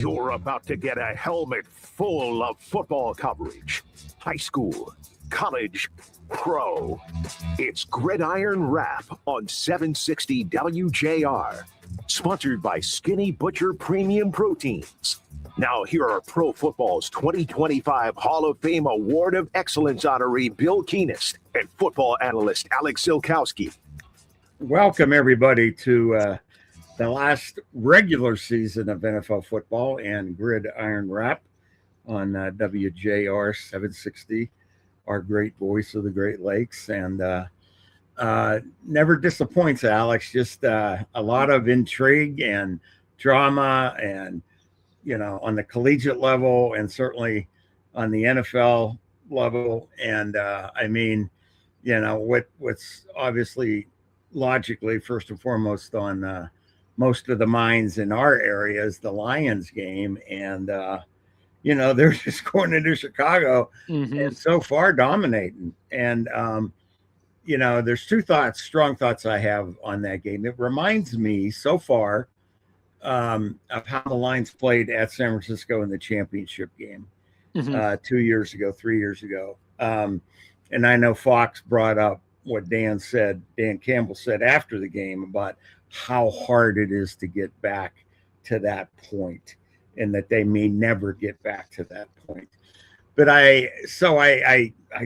You're about to get a helmet full of football coverage. High school, college, pro. It's Gridiron Wrap on 760 WJR. Sponsored by Skinny Butcher Premium Proteins. Now here are Pro Football's 2025 Hall of Fame Award of Excellence honoree Bill Keenist and football analyst Alex Silkowski. Welcome, everybody, to the last regular season of NFL football and Gridiron Wrap on WJR 760, our great voice of the Great Lakes. And never disappoints, Alex. Just a lot of intrigue and drama, and, you know, on the collegiate level and certainly on the NFL level. And I mean, you know, what's obviously logically first and foremost on most of the minds in our area is the Lions game. And, you know, they're just going into Chicago and so far dominating. And, you know, there's strong thoughts I have on that game. It reminds me so far of how the Lions played at San Francisco in the championship game 2 years ago, 3 years ago. And I know Fox brought up what Dan Campbell said after the game about how hard it is to get back to that point, and that they may never get back to that point. But I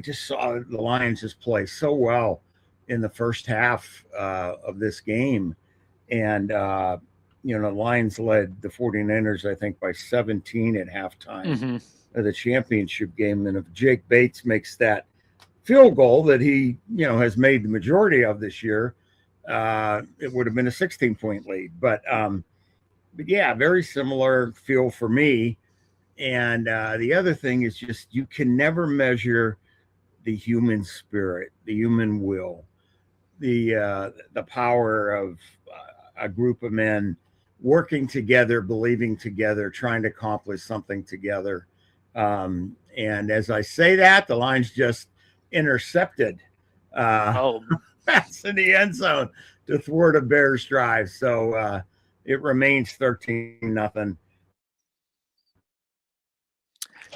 just saw the Lions just play so well in the first half of this game. And, you know, the Lions led the 49ers, I think, by 17 at halftime of the championship game. And if Jake Bates makes that field goal that he, you know, has made the majority of this year, it would have been a 16-point lead. But yeah, very similar feel for me. And the other thing is just you can never measure the human spirit, the human will, the power of a group of men working together, believing together, trying to accomplish something together. And as I say that, the Lions just intercepted pass in the end zone to thwart a Bears drive. So it remains 13-0.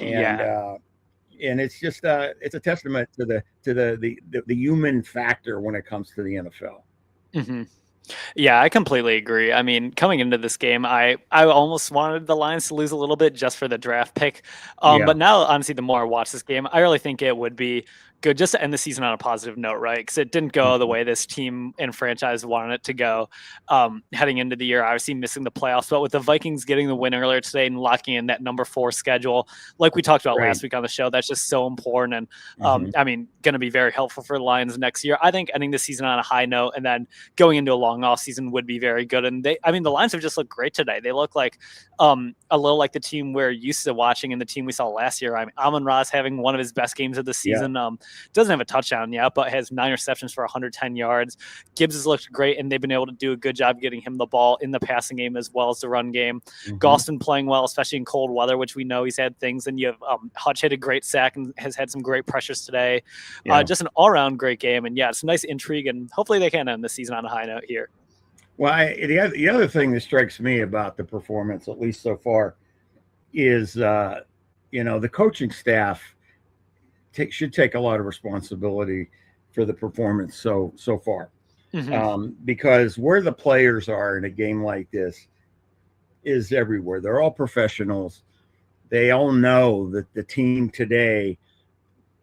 And it's just it's a testament to the human factor when it comes to the NFL. Yeah, I completely agree. I mean, coming into this game, I almost wanted the Lions to lose a little bit just for the draft pick. But now, honestly, the more I watch this game, I really think it would be good just to end the season on a positive note, right? Because it didn't go the way this team and franchise wanted it to go. Heading into the year, obviously missing the playoffs, but with the Vikings getting the win earlier today and locking in that number 4 schedule, like we talked about last week on the show, that's just so important. And I mean, going to be very helpful for the Lions next year. I think ending the season on a high note and then going into a long off season would be very good. And the Lions have just looked great today. They look like a little like the team we're used to watching and the team we saw last year. I mean, Amon-Ra's having one of his best games of the season. Doesn't have a touchdown yet, but has 9 receptions for 110 yards. Gibbs has looked great, and they've been able to do a good job getting him the ball in the passing game as well as the run game. Galston playing well, especially in cold weather, which we know he's had things. And you have Hutch hit a great sack and has had some great pressures today. Just an all-around great game. And yeah, it's nice intrigue, and hopefully they can end the season on a high note here. Well, the other thing that strikes me about the performance, at least so far, is you know, the coaching staff should take a lot of responsibility for the performance so far, because where the players are in a game like this is everywhere. They're all professionals. They all know that the team today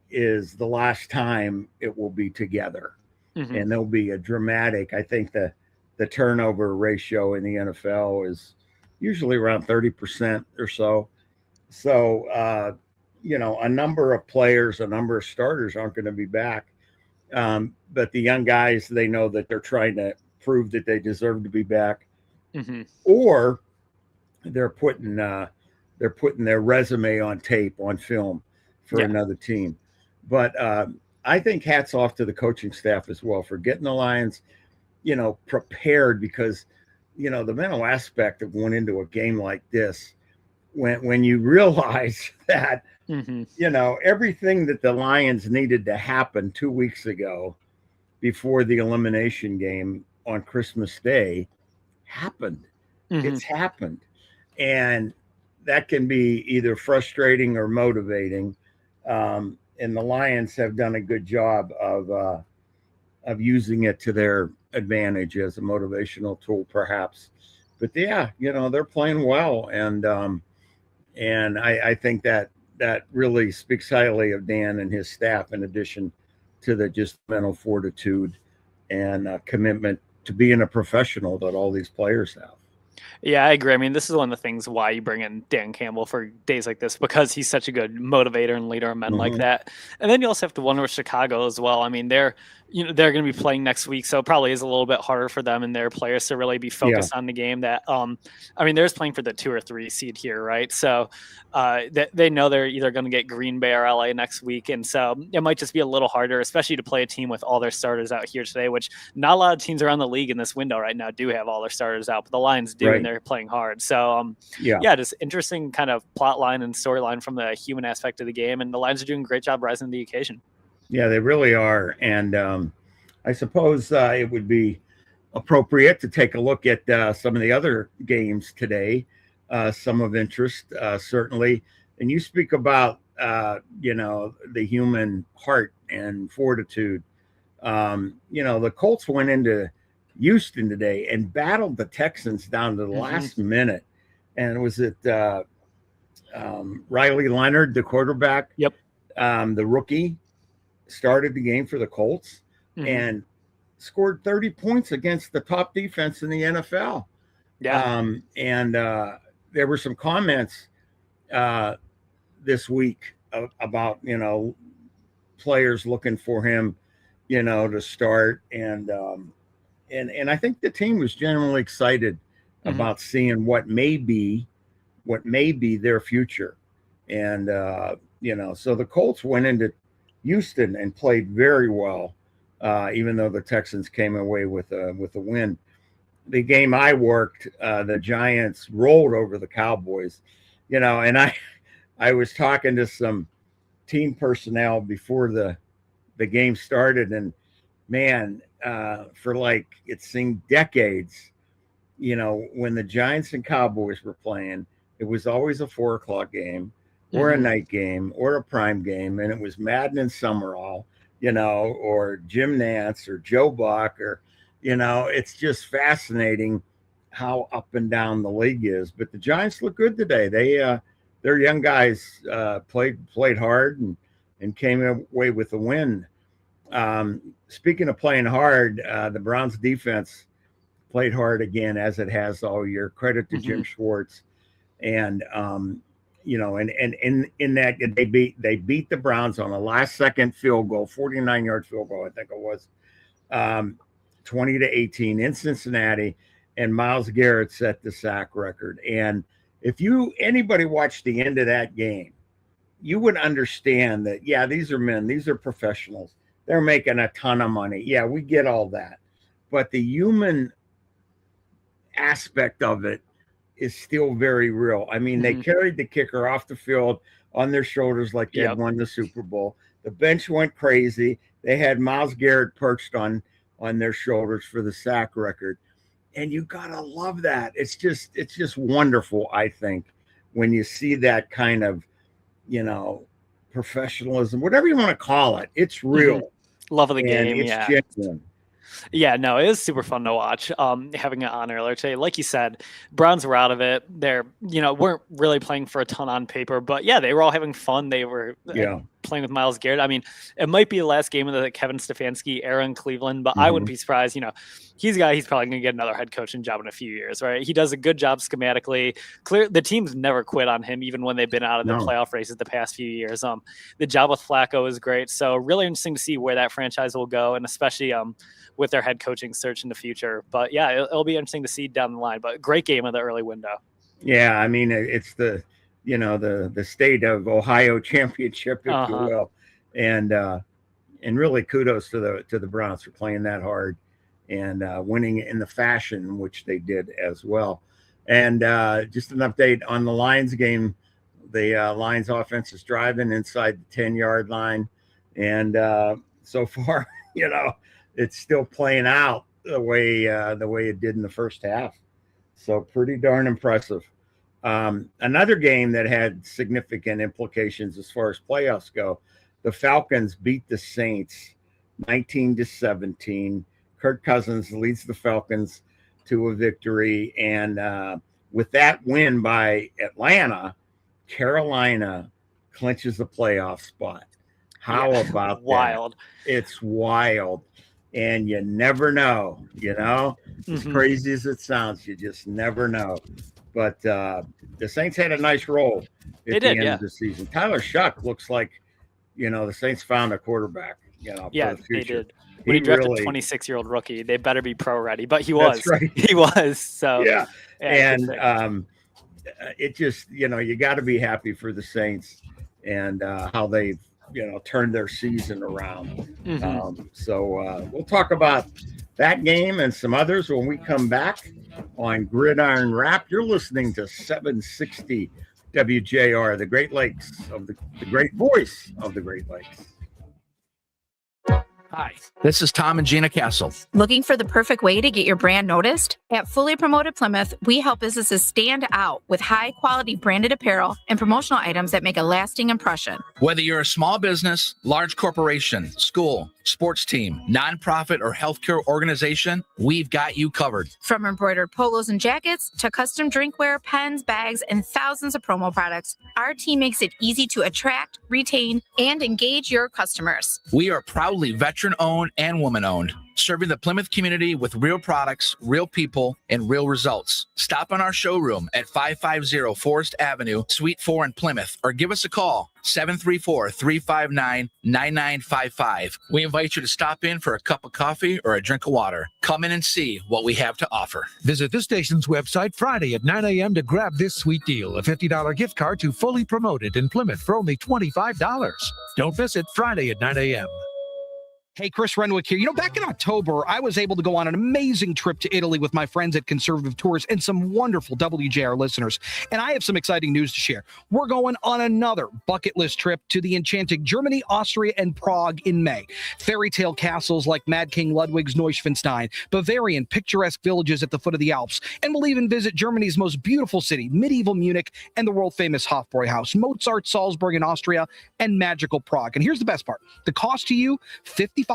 is the last time it will be together, and there'll be a dramatic. I think the turnover ratio in the NFL is usually around 30% or so. So, you know, a number of players, a number of starters aren't going to be back. But the young guys, they know that they're trying to prove that they deserve to be back, or they're putting their resume on tape, on film for another team. But I think hats off to the coaching staff as well for getting the Lions, you know, prepared, because, you know, the mental aspect of going into a game like this, when you realize that, you know, everything that the Lions needed to happen 2 weeks ago before the elimination game on Christmas Day happened. It's happened. And that can be either frustrating or motivating. And the Lions have done a good job of using it to their advantage as a motivational tool, perhaps. But yeah, they're playing well, and I think that really speaks highly of Dan and his staff, in addition to the just mental fortitude and commitment to being a professional that all these players have. Yeah, I agree. I mean, this is one of the things why you bring in Dan Campbell for days like this, because he's such a good motivator and leader of men like that. And then you also have to wonder with Chicago as well. I mean, they're going to be playing next week, so it probably is a little bit harder for them and their players to really be focused on the game. That I mean, they're just playing for the 2 or 3 seed here, right? So they know they're either going to get Green Bay or LA next week, and so it might just be a little harder, especially to play a team with all their starters out here today, which not a lot of teams around the league in this window right now do have all their starters out, but the Lions do, and they're playing hard. So just interesting kind of plot line and storyline from the human aspect of the game, and the Lions are doing a great job rising to the occasion. Yeah, they really are. And I suppose it would be appropriate to take a look at some of the other games today, some of interest, certainly. And you speak about, the human heart and fortitude. The Colts went into Houston today and battled the Texans down to the last minute. And was it Riley Leonard, the quarterback? Yep. The rookie started the game for the Colts and scored 30 points against the top defense in the NFL. Yeah. And there were some comments this week about, players looking for him, to start. And I think the team was generally excited about seeing what may be their future. And, so the Colts went into Houston and played very well, even though the Texans came away with a win. The game I worked, the Giants rolled over the Cowboys, and I was talking to some team personnel before the game started, and man, for like it seemed decades, when the Giants and Cowboys were playing, it was always a 4:00 game or a night game or a prime game, and it was Madden and Summerall, or Jim Nantz or Joe Buck, or it's just fascinating how up and down the league is. But the Giants look good today. Their young guys played hard and came away with a win. Speaking of playing hard, the Browns defense played hard again, as it has all year. Credit to Jim Schwartz. And and in that they beat the Browns on a last second field goal, 49-yard field goal, I think it was, 20-18 in Cincinnati, and Myles Garrett set the sack record. And if anybody watched the end of that game, you would understand that, these are men, these are professionals. They're making a ton of money. Yeah, we get all that. But the human aspect of it is still very real. I mean, they carried the kicker off the field on their shoulders like they had won the Super Bowl. The bench went crazy. They had Myles Garrett perched on their shoulders for the sack record. And you gotta love that. It's just wonderful, I think, when you see that kind of, professionalism, whatever you want to call it. It's real. Love of the game. It's genuine. Yeah, no, it was super fun to watch. Having it on earlier today, like you said, Browns were out of it. They're, weren't really playing for a ton on paper, but they were all having fun. They were playing with Myles Garrett. I mean, it might be the last game of the Kevin Stefanski era in Cleveland, but I wouldn't be surprised. He's probably going to get another head coaching job in a few years, right? He does a good job schematically. The team's never quit on him, even when they've been out of the playoff races the past few years. The job with Flacco is great. So really interesting to see where that franchise will go, and especially with their head coaching search in the future. But it'll be interesting to see down the line. But great game of the early window. Yeah, I mean, it's the state of Ohio championship, if you will, and really kudos to the Browns for playing that hard and winning in the fashion in which they did as well. And just an update on the Lions game. The Lions offense is driving inside the 10-yard line, and so far, it's still playing out the way it did in the first half. So pretty darn impressive. Another game that had significant implications as far as playoffs go, the Falcons beat the Saints 19-17. Kirk Cousins leads the Falcons to a victory. And with that win by Atlanta, Carolina clinches the playoff spot. How about wild? That? It's wild. And you never know, as crazy as it sounds, you just never know. But the Saints had a nice roll at the end of the season. Tyler Shuck looks like, the Saints found a quarterback, for the future. They did. When he drafted a 26-year-old rookie, they better be pro ready. But he was. That's right. He was. So yeah. And it just, you got to be happy for the Saints and how they've, turned their season around. So we'll talk about that game and some others when we come back on Gridiron Wrap. You're listening to 760 WJR, the Great Lakes of the great voice of the Great Lakes. Hi, this is Tom and Gina Castle. Looking for the perfect way to get your brand noticed? At Fully Promoted Plymouth, we help businesses stand out with high-quality branded apparel and promotional items that make a lasting impression. Whether you're a small business, large corporation, school, sports team, nonprofit, or healthcare organization, we've got you covered. From embroidered polos and jackets to custom drinkware, pens, bags, and thousands of promo products, our team makes it easy to attract, retain, and engage your customers. We are proudly veteran-owned and woman-owned, serving the Plymouth community with real products, real people, and real results. Stop on our showroom at 550 Forest Avenue, Suite 4 in Plymouth, or give us a call, 734-359-9955. We invite you to stop in for a cup of coffee or a drink of water. Come in and see what we have to offer. Visit the station's website Friday at 9 a.m. to grab this sweet deal, a $50 gift card to Fully Promoted in Plymouth for only $25. Don't miss it, Friday at 9 a.m. Hey, Chris Renwick here. Back in October, I was able to go on an amazing trip to Italy with my friends at Conservative Tours and some wonderful WJR listeners. And I have some exciting news to share. We're going on another bucket list trip to the enchanting Germany, Austria, and Prague in May. Fairy tale castles like Mad King Ludwig's Neuschwanstein, Bavarian picturesque villages at the foot of the Alps, and we'll even visit Germany's most beautiful city, medieval Munich, and the world-famous Hofbräuhaus, Mozart, Salzburg in Austria, and magical Prague. And here's the best part. The cost to you, $55.69,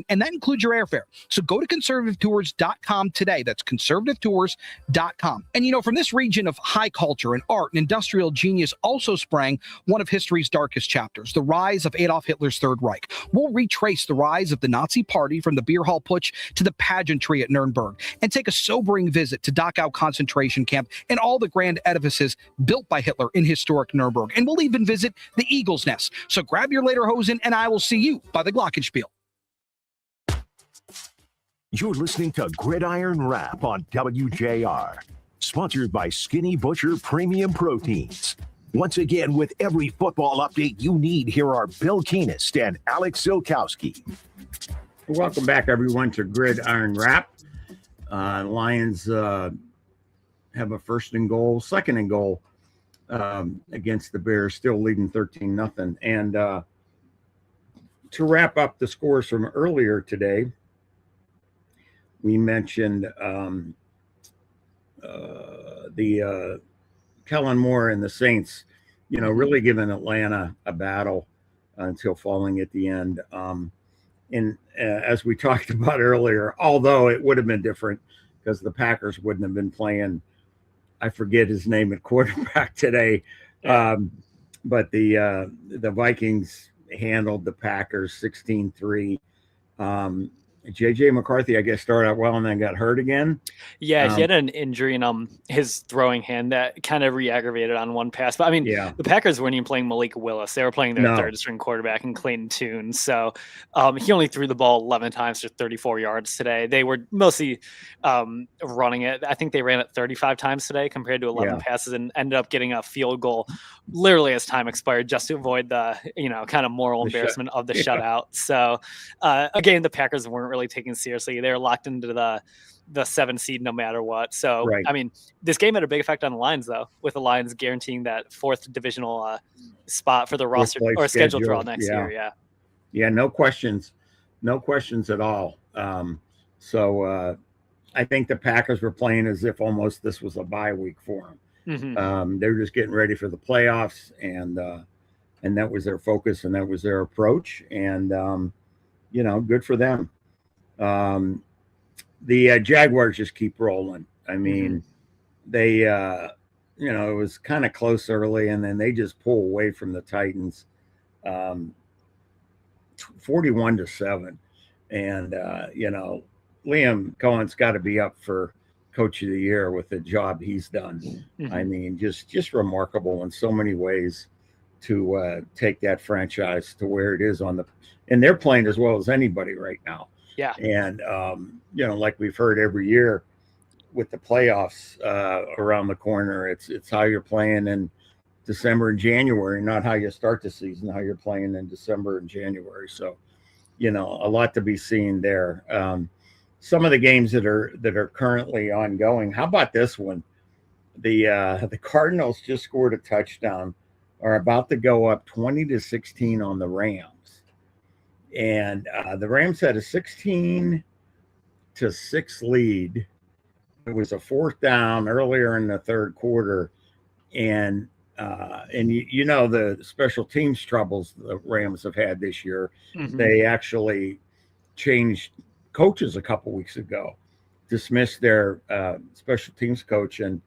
and that includes your airfare. So go to conservativetours.com today. That's conservativetours.com. And from this region of high culture and art and industrial genius also sprang one of history's darkest chapters, the rise of Adolf Hitler's Third Reich. We'll retrace the rise of the Nazi Party from the beer hall putsch to the pageantry at Nuremberg and take a sobering visit to Dachau concentration camp and all the grand edifices built by Hitler in historic Nuremberg. And we'll even visit the Eagle's Nest. So grab your lederhosen and I will see you by the Glockenspiel. You're listening to Gridiron Wrap on WJR, sponsored by Skinny Butcher Premium Proteins. Once again, with every football update you need, here are Bill Keenest and Alex Zilkowski. Welcome back, everyone, to Gridiron Wrap. Lions have a second and goal against the Bears, still leading 13-0. And to wrap up the scores from earlier today, we mentioned the Kellen Moore and the Saints, really giving Atlanta a battle until falling at the end. And as we talked about earlier, although it would have been different because the Packers wouldn't have been playing, I forget his name at quarterback today, but the Vikings handled the Packers 16-3. JJ McCarthy, I guess, started out well and then got hurt again. Yeah, he had an injury in his throwing hand that kind of re-aggravated on one pass. But the Packers weren't even playing Malik Willis; they were playing their third-string quarterback in Clayton Tune. So he only threw the ball 11 times for 34 yards today. They were mostly running it. I think they ran it 35 times today compared to 11 passes, and ended up getting a field goal literally as time expired, just to avoid the kind of moral embarrassment of the shutout. So again, the Packers weren't really taken seriously. They're locked into the 7 seed no matter what. So this game had a big effect on the Lions, though, with the Lions guaranteeing that 4th divisional spot for the roster or schedule draw next year. Yeah, no questions at all. So I think the Packers were playing as if almost this was a bye week for them. They were just getting ready for the playoffs, and that was their focus, and that was their approach, and good for them. The Jaguars just keep rolling. I mean, they it was kind of close early, and then they just pull away from the Titans, 41-7, and Liam Cohen's got to be up for Coach of the Year with the job he's done. I mean, just remarkable in so many ways to take that franchise to where it is and they're playing as well as anybody right now. Yeah. And, like we've heard every year with the playoffs around the corner, it's how you're playing in December and January, not how you start the season, how you're playing in December and January. So, a lot to be seen there. Some of the games that are currently ongoing. How about this one? The Cardinals just scored a touchdown, are about to go up 20-16 on the Rams. And the Rams had a 16-6 lead. It was a 4th down earlier in the third quarter. And the special teams troubles the Rams have had this year. They actually changed coaches a couple weeks ago, dismissed their special teams coach and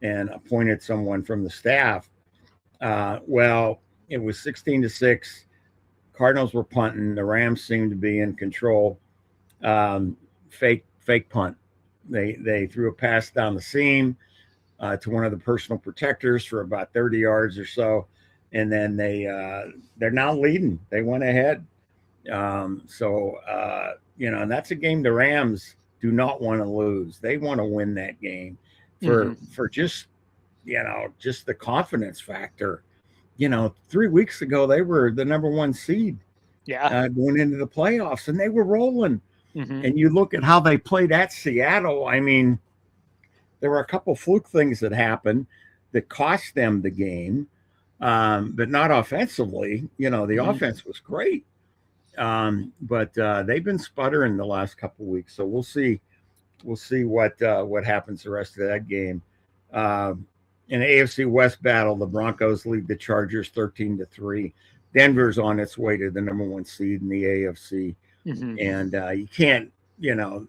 appointed someone from the staff. Well, it was 16-6. Cardinals were punting. The Rams seemed to be in control. Fake punt. They threw a pass down the seam to one of the personal protectors for about 30 yards or so, and then they're now leading. They went ahead. And that's a game the Rams do not want to lose. They want to win that game for just the confidence factor. 3 weeks ago, they were the number 1 seed going into the playoffs, and they were rolling. And you look at how they played at Seattle. I mean, there were a couple fluke things that happened that cost them the game, but not offensively. The offense was great. But they've been sputtering the last couple of weeks, so we'll see what happens the rest of that game. In the AFC West battle, the Broncos lead the Chargers 13-3. Denver's on its way to the number 1 seed in the AFC, and you can't.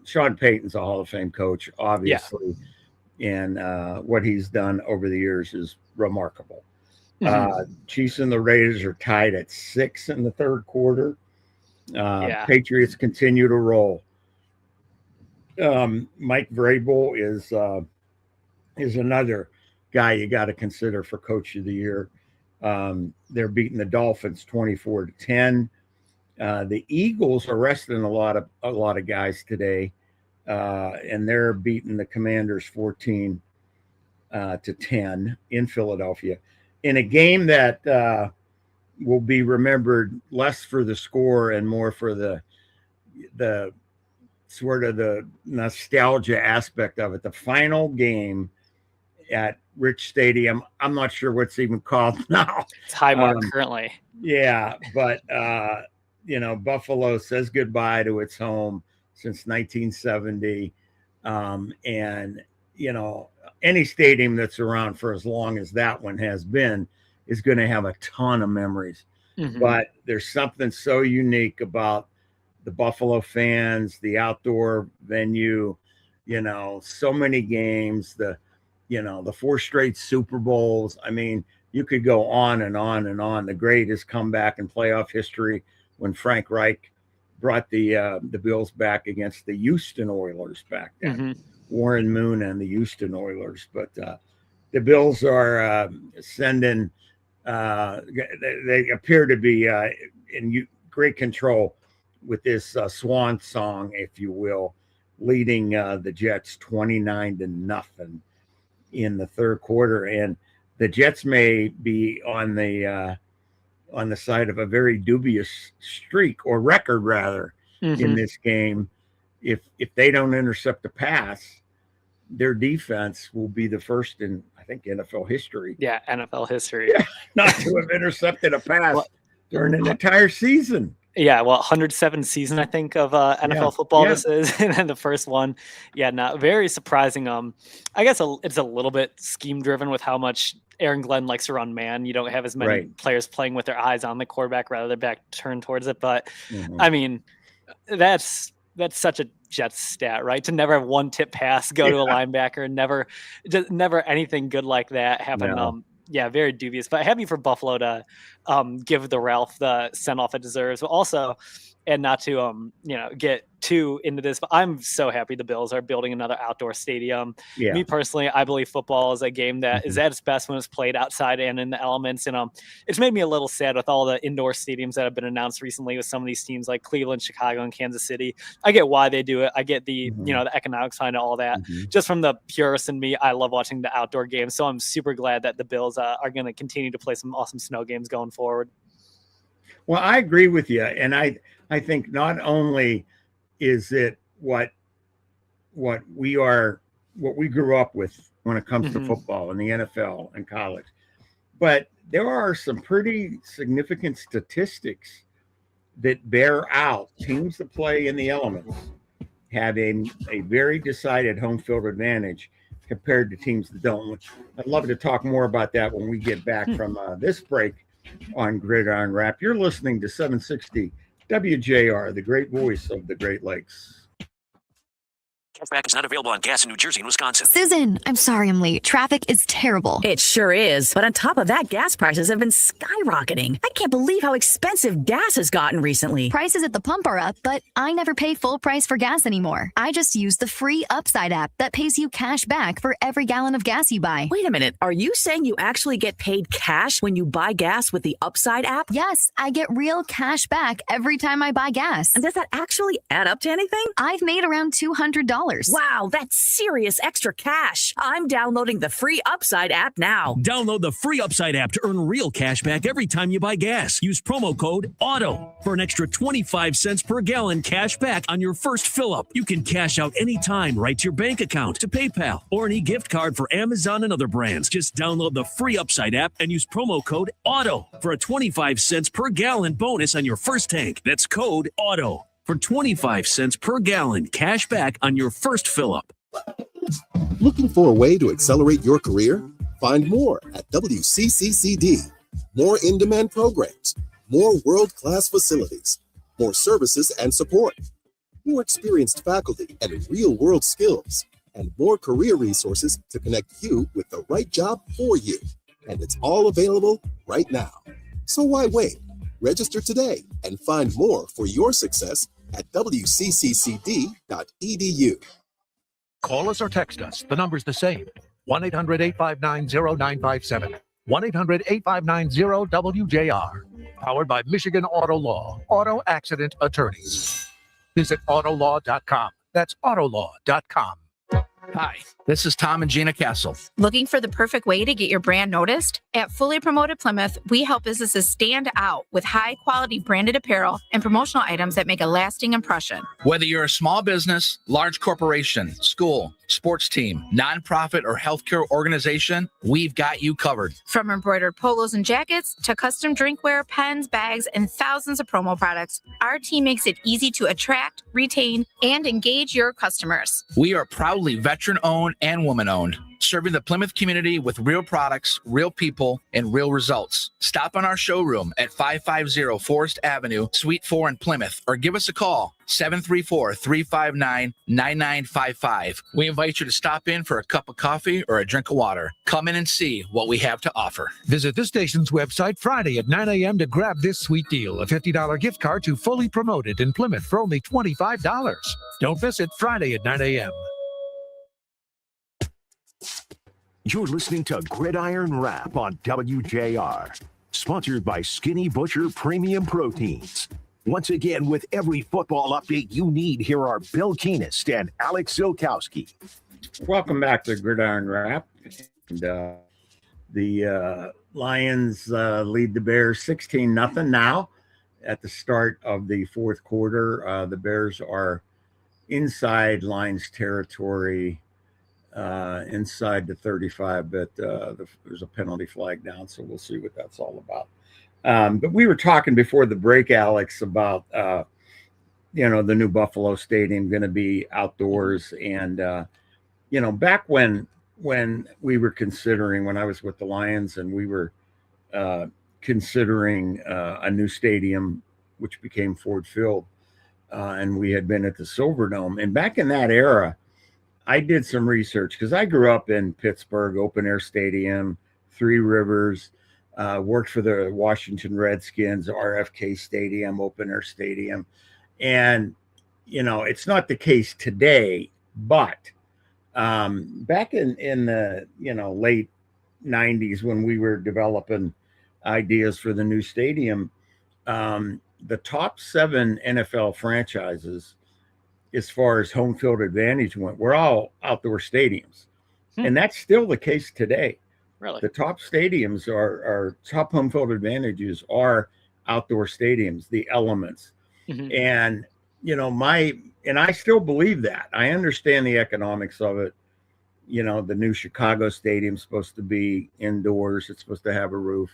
Sean Payton's a Hall of Fame coach, obviously, and what he's done over the years is remarkable. Chiefs and the Raiders are tied at 6 in the third quarter. Patriots continue to roll. Mike Vrabel is another guy you got to consider for Coach of the Year. They're beating the Dolphins 24-10. The Eagles are resting a lot of guys today, and they're beating the Commanders 14-10 in Philadelphia in a game that will be remembered less for the score and more for the sort of the nostalgia aspect of it. The final game at Rich Stadium. I'm not sure what's even called now. It's Highmark currently. Yeah, but Buffalo says goodbye to its home since 1970, and any stadium that's around for as long as that one has been is going to have a ton of memories. But there's something so unique about the Buffalo fans, the outdoor venue, so many games, the 4 straight Super Bowls. I mean, you could go on and on and on. The greatest comeback in playoff history when Frank Reich brought the Bills back against the Houston Oilers back then. Warren Moon and the Houston Oilers. But the Bills are sending they appear to be in great control with this swan song, if you will, leading the Jets 29-0 in the third quarter. And the Jets may be on the side of a very dubious streak, or record rather, in this game. If they don't intercept a pass, their defense will be the first in, I think, NFL history. Yeah, NFL history. Not to have intercepted a pass during an entire season. Yeah, well, 107 season, I think, of NFL football this is, and then the first one. Yeah, not very surprising. I guess it's a little bit scheme driven with how much Aaron Glenn likes to run man. You don't have as many players playing with their eyes on the quarterback rather than back turned towards it. But I mean, that's such a Jets stat, right? To never have one tip pass go to a linebacker, never anything good like that happen. No. Yeah, very dubious, but happy for Buffalo to give the Ralph the send off it deserves, but also, and not to get too into this, but I'm so happy the Bills are building another outdoor stadium. Me personally, I believe football is a game that is at its best when it's played outside and in the elements. And it's made me a little sad with all the indoor stadiums that have been announced recently with some of these teams like Cleveland, Chicago, and Kansas City. I get why they do it. I get the the economics behind all that. Just from the purist in me, I love watching the outdoor games. So I'm super glad that the Bills are going to continue to play some awesome snow games going forward. Well, I agree with you, and I think not only is it what we grew up with when it comes to football and the NFL and college, but there are some pretty significant statistics that bear out teams that play in the elements have a very decided home field advantage compared to teams that don't. I'd love to talk more about that when we get back from this break on Gridiron Wrap. You're listening to 760 WJR, the great voice of the Great Lakes. Cashback is not available on gas in New Jersey and Wisconsin. Susan, I'm sorry I'm late. Traffic is terrible. It sure is. But on top of that, gas prices have been skyrocketing. I can't believe how expensive gas has gotten recently. Prices at the pump are up, but I never pay full price for gas anymore. I just use the free Upside app that pays you cash back for every gallon of gas you buy. Wait a minute. Are you saying you actually get paid cash when you buy gas with the Upside app? Yes, I get real cash back every time I buy gas. And does that actually add up to anything? I've made around $200. Wow, that's serious extra cash. I'm downloading the free Upside app now. Download the free Upside app to earn real cash back every time you buy gas. Use promo code AUTO for an extra 25 cents per gallon cash back on your first fill up. You can cash out anytime right to your bank account, to PayPal, or an e-gift card for Amazon and other brands. Just download the free Upside app and use promo code AUTO for a 25 cents per gallon bonus on your first tank. That's code AUTO for 25 cents per gallon cash back on your first fill-up. Looking for a way to accelerate your career? Find more at WCCCD. More in-demand programs, more world-class facilities, more services and support, more experienced faculty and real-world skills, and more career resources to connect you with the right job for you. And it's all available right now. So why wait? Register today and find more for your success at wcccd.edu. Call us or text us. The number's the same. 1-800-859-0957. 1-800-859-0WJR. Powered by Michigan Auto Law. Auto Accident Attorneys. Visit autolaw.com. That's autolaw.com. Hi, this is Tom and Gina Castle. Looking for the perfect way to get your brand noticed? At Fully Promoted Plymouth, we help businesses stand out with high-quality branded apparel and promotional items that make a lasting impression. Whether you're a small business, large corporation, school, sports team, nonprofit, or healthcare organization, we've got you covered. From embroidered polos and jackets to custom drinkware, pens, bags, and thousands of promo products, our team makes it easy to attract, retain, and engage your customers. We are proudly veteran-owned and woman-owned, serving the Plymouth community with real products, real people, and real results. Stop on our showroom at 550 Forest Avenue, Suite 4 in Plymouth, or give us a call, 734-359-9955. We invite you to stop in for a cup of coffee or a drink of water. Come in and see what we have to offer. Visit the station's website Friday at 9 a.m. to grab this sweet deal, a $50 gift card to Fully Promoted in Plymouth for only $25. Don't miss it, Friday at 9 a.m. You're listening to Gridiron Wrap on WJR, sponsored by Skinny Butcher Premium Proteins. Once again, with every football update you need, here are Bill Keenest and Alex Zilkowski. Welcome back to Gridiron Wrap. And, the Lions lead the Bears 16-0 now at the start of the fourth quarter. The Bears are inside Lions territory, inside the 35, but there's a penalty flag down, so we'll see what that's all about. But we were talking before the break, Alex, about the new Buffalo Stadium going to be outdoors, and back when we were considering, when I was with the Lions, and we were considering a new stadium, which became Ford Field, and we had been at the Silverdome. And back in that era, I did some research because I grew up in Pittsburgh, open air stadium, Three Rivers, worked for the Washington Redskins, RFK Stadium, open air stadium. And, it's not the case today, but back in the, late 90s when we were developing ideas for the new stadium, the top 7 NFL franchises, as far as home field advantage went, were all outdoor stadiums. And that's still the case today. Really? The top stadiums are top home field advantages are outdoor stadiums, the elements. And, and I still believe that. I understand the economics of it. The new Chicago stadium is supposed to be indoors. It's supposed to have a roof.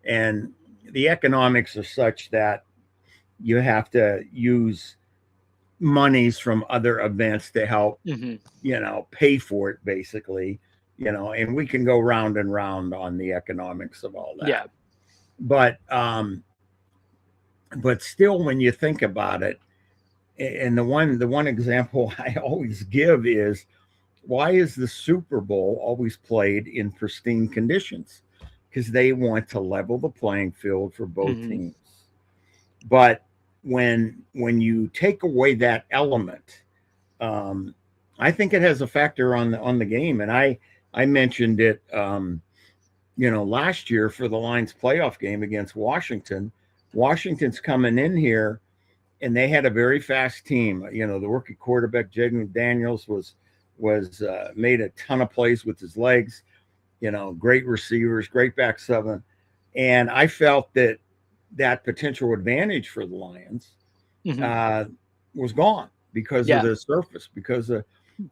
And the economics are such that you have to use monies from other events to help, pay for it, basically, and we can go round and round on the economics of all that. Yeah. But still, when you think about it, and the one example I always give is, why is the Super Bowl always played in pristine conditions? Because they want to level the playing field for both teams. But when you take away that element, I think it has a factor on the game. And I mentioned it, last year for the Lions playoff game against Washington. Washington's coming in here, and they had a very fast team. The rookie quarterback Jaden Daniels was made a ton of plays with his legs. Great receivers, great back 7, and I felt that potential advantage for the Lions was gone because of the surface.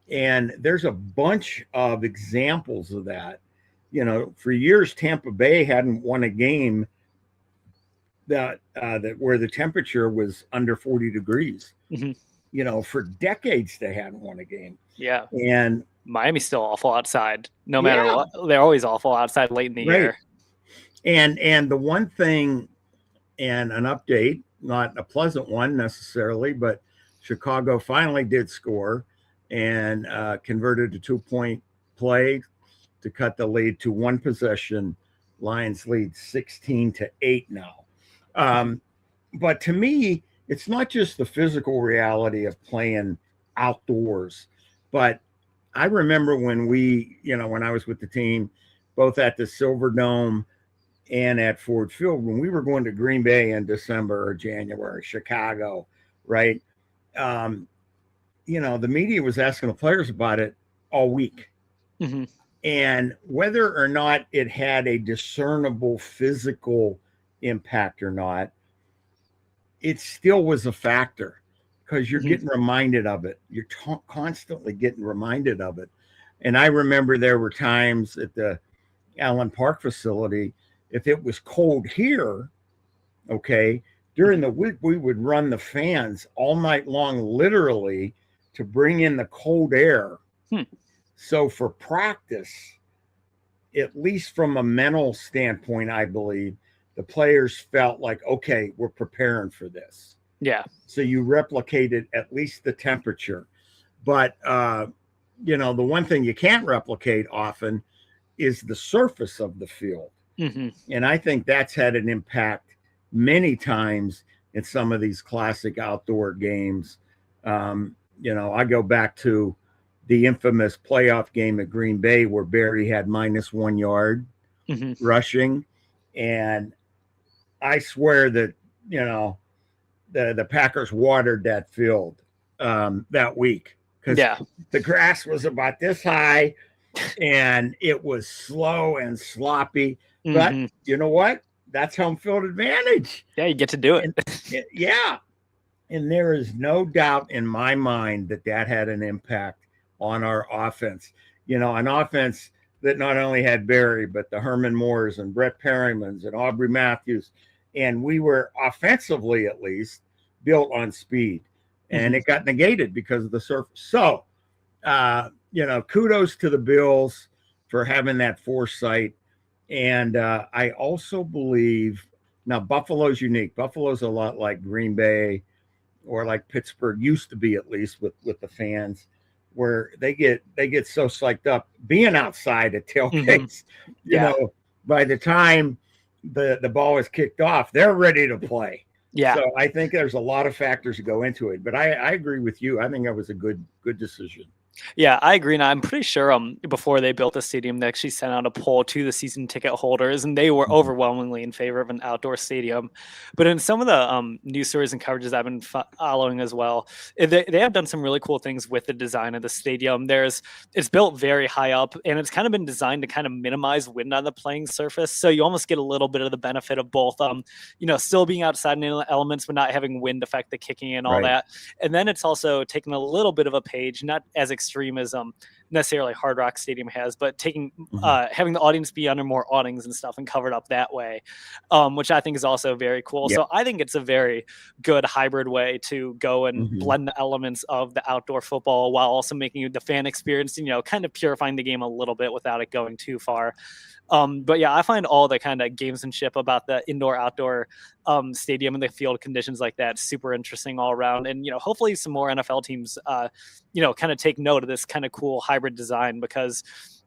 And there's a bunch of examples of that. For years, Tampa Bay hadn't won a game that where the temperature was under 40 degrees. For decades they hadn't won a game. Yeah. And Miami's still awful outside. No matter what, they're always awful outside late in the year. And the one thing, and an update, not a pleasant one necessarily, but Chicago finally did score and converted a 2-point play to cut the lead to 1 possession. Lions lead 16-8 now. But to me, it's not just the physical reality of playing outdoors, but I remember when when I was with the team, both at the Silverdome and at Ford Field, when we were going to Green Bay in December or January, Chicago, right? The media was asking the players about it all week. And whether or not it had a discernible physical impact or not, it still was a factor, because you're getting reminded of it. You're constantly getting reminded of it. And I remember there were times at the Allen Park facility, if it was cold here, during the week, we would run the fans all night long, literally, to bring in the cold air. So for practice, at least from a mental standpoint, I believe the players felt like, okay, we're preparing for this. Yeah. So you replicated at least the temperature. But, the one thing you can't replicate often is the surface of the field. And I think that's had an impact many times in some of these classic outdoor games. I go back to the infamous playoff game at Green Bay where Barry had -1 yard rushing. And I swear that, the Packers watered that field that week, because the grass was about this high and it was slow and sloppy. But you know what? That's home field advantage. Yeah, you get to do it. And there is no doubt in my mind that had an impact on our offense. An offense that not only had Barry, but the Herman Moores and Brett Perrymans and Aubrey Matthews and we were offensively at least built on speed, and it got negated because of the surface. So, kudos to the Bills for having that foresight. And I also believe now Buffalo's unique. Buffalo's a lot like Green Bay or like Pittsburgh used to be, at least with the fans, where they get so psyched up being outside at tailgates. You know, by the time the ball is kicked off, they're ready to play. Yeah. So I think there's a lot of factors that go into it. But I agree with you. I think that was a good decision. Yeah, I agree. And I'm pretty sure before they built the stadium, they actually sent out a poll to the season ticket holders, and they were overwhelmingly in favor of an outdoor stadium. But in some of the news stories and coverages I've been following as well, they have done some really cool things with the design of the stadium. It's built very high up, and it's kind of been designed to kind of minimize wind on the playing surface. So you almost get a little bit of the benefit of both, still being outside in the elements, but not having wind affect the kicking and all that. And then it's also taken a little bit of a page, not as extreme as necessarily Hard Rock Stadium has, but taking having the audience be under more awnings and stuff and covered up that way, which I think is also very cool. So I think it's a very good hybrid way to go and blend the elements of the outdoor football while also making the fan experience, kind of purifying the game a little bit without it going too far. But yeah, I find all the kind of gamesmanship about the indoor-outdoor stadium and the field conditions like that super interesting all around. And, hopefully some more NFL teams, kind of take note of this kind of cool hybrid design because,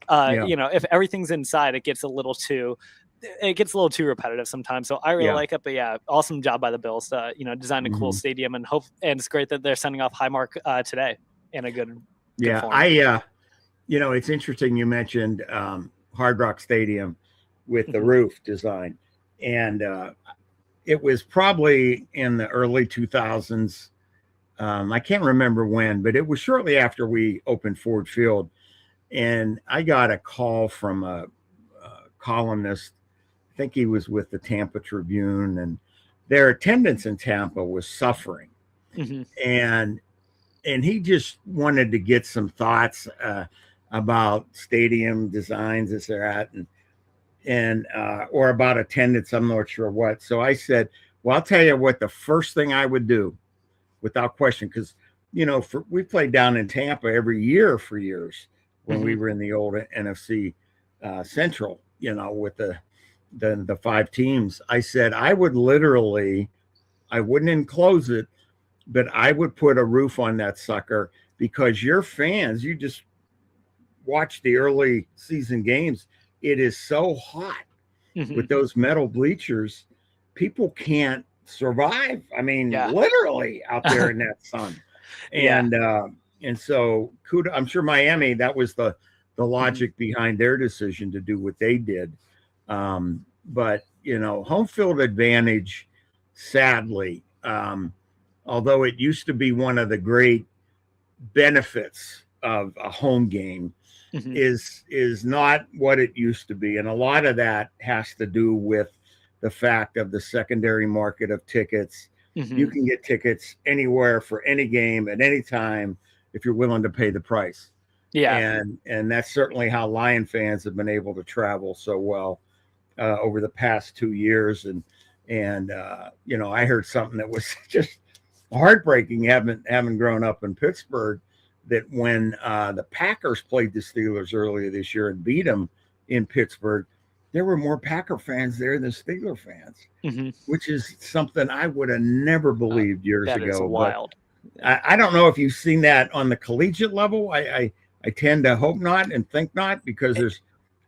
if everything's inside, it gets a little too repetitive sometimes. So I really like it. But yeah, awesome job by the Bills to, design a cool stadium and it's great that they're sending off Highmark today in a good form. It's interesting you mentioned Hard Rock Stadium with the roof design. And it was probably in the early 2000s. I can't remember when, but it was shortly after we opened Ford Field. And I got a call from a columnist. I think he was with the Tampa Tribune, and their attendance in Tampa was suffering. And he just wanted to get some thoughts about stadium designs as they're at, and or about attendance. I'm not sure what. So I said, well, I'll tell you what the first thing I would do without question, because, we played down in Tampa every year for years when we were in the old NFC Central, with the 5 teams. I said, I wouldn't enclose it, but I would put a roof on that sucker, because your fans, you just watch the early season games. It is so hot with those metal bleachers. People can't survive. I mean, literally out there in that sun. And so I'm sure Miami, that was the logic behind their decision to do what they did. But, home field advantage, sadly, although it used to be one of the great benefits of a home game, is not what it used to be. And a lot of that has to do with the fact of the secondary market of tickets. You can get tickets anywhere for any game at any time if you're willing to pay the price. And that's certainly how Lion fans have been able to travel so well over the past 2 years. And I heard something that was just heartbreaking, having grown up in Pittsburgh, that when the Packers played the Steelers earlier this year and beat them in Pittsburgh, there were more Packer fans there than Steeler fans, which is something I would have never believed years ago. That is wild. I don't know if you've seen that on the collegiate level. I tend to hope not and think not, because there's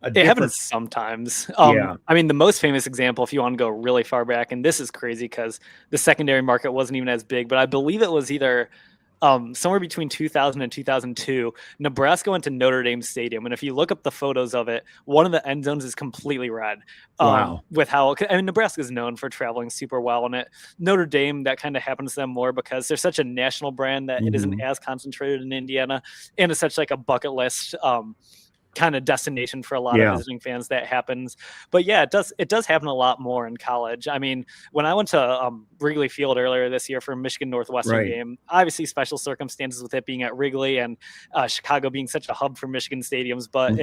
a It happens sometimes. I mean, the most famous example, if you want to go really far back, and this is crazy because the secondary market wasn't even as big, but I believe it was either somewhere between 2000 and 2002, Nebraska went to Notre Dame Stadium. And if you look up the photos of it, one of the end zones is completely red. With how, Nebraska is known for traveling super well. And Notre Dame, that kind of happens to them more because they're such a national brand that it isn't as concentrated in Indiana. And it's such like a bucket list kind of destination for a lot of visiting fans that happens. But yeah, it does happen a lot more in college. I mean, when I went to Wrigley Field earlier this year for a Michigan Northwestern game, obviously special circumstances with it being at Wrigley and Chicago being such a hub for Michigan stadiums. But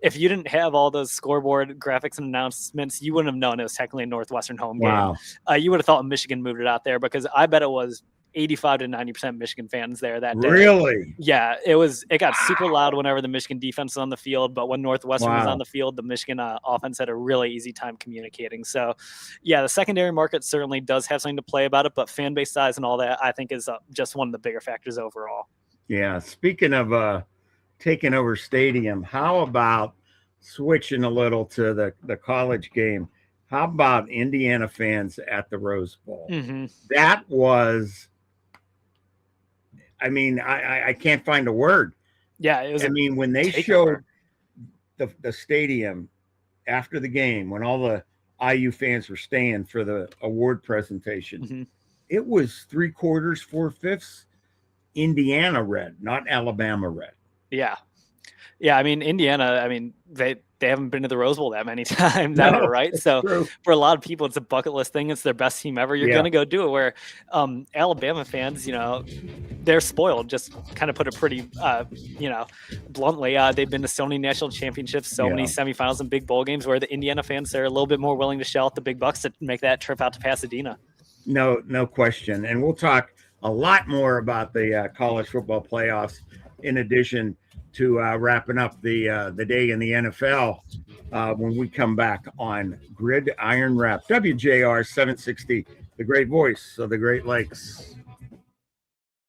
if you didn't have all those scoreboard graphics and announcements, you wouldn't have known it was technically a Northwestern home game. You would have thought Michigan moved it out there, because I bet it was 85 to 90% Michigan fans there that day. Really? Yeah, it got super loud whenever the Michigan defense was on the field, but when Northwestern was on the field, the Michigan offense had a really easy time communicating. So yeah, the secondary market certainly does have something to play about it, but fan base size and all that, I think, is just one of the bigger factors overall. Yeah. Speaking of taking over stadium, how about switching a little to the college game? How about Indiana fans at the Rose Bowl? That was, I mean, I can't find a word. Yeah, it was. I mean, when they showed the stadium after the game, when all the IU fans were staying for the award presentation, it was 3/4, 4/5 Indiana red, not Alabama red. Yeah. Yeah, I mean, Indiana, I mean, they haven't been to the Rose Bowl that many times ever, right? So for a lot of people, it's a bucket list thing. It's their best team ever. You're going to go do it. Where Alabama fans, they're spoiled. Just kind of put it pretty, bluntly. They've been to so many national championships, so many semifinals and big bowl games, where the Indiana fans are a little bit more willing to shell out the big bucks to make that trip out to Pasadena. No question. And we'll talk a lot more about the college football playoffs, in addition to wrapping up the day in the NFL when we come back on Gridiron Wrap. WJR 760, the great voice of the Great Lakes.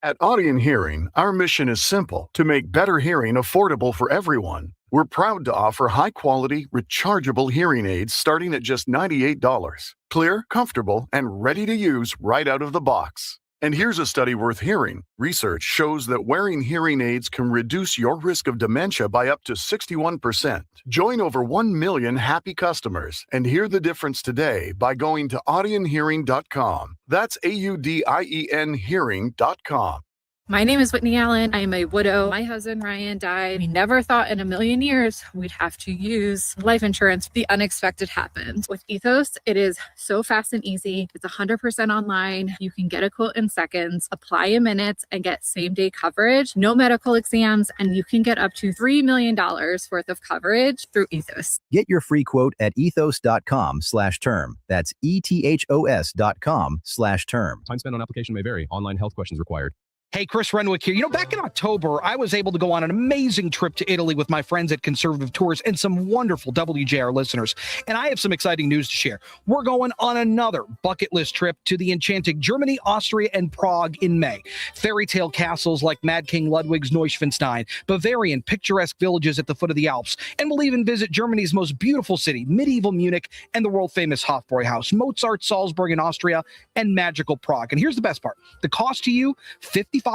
At Audion Hearing, our mission is simple: to make better hearing affordable for everyone. We're proud to offer high-quality, rechargeable hearing aids starting at just $98. Clear, comfortable, and ready to use right out of the box. And here's a study worth hearing. Research shows that wearing hearing aids can reduce your risk of dementia by up to 61%. Join over 1 million happy customers and hear the difference today by going to audionhearing.com. That's AUDIEN hearing.com. My name is Whitney Allen. I am a widow. My husband, Ryan, died. We never thought in a million years we'd have to use life insurance. The unexpected happened. With Ethos, it is so fast and easy. It's 100% online. You can get a quote in seconds, apply in minutes, and get same-day coverage. No medical exams, and you can get up to $3 million worth of coverage through Ethos. Get your free quote at ethos.com/term. That's ETHOS.com/term. Time spent on application may vary. Online health questions required. Hey, Chris Renwick here. Back in October, I was able to go on an amazing trip to Italy with my friends at Conservative Tours and some wonderful WJR listeners. And I have some exciting news to share. We're going on another bucket list trip to the enchanting Germany, Austria, and Prague in May. Fairy tale castles like Mad King Ludwig's Neuschwanstein, Bavarian picturesque villages at the foot of the Alps, and we'll even visit Germany's most beautiful city, medieval Munich, and the world-famous Hofbräuhaus, Mozart, Salzburg in Austria, and magical Prague. And here's the best part. The cost to you, $55.69,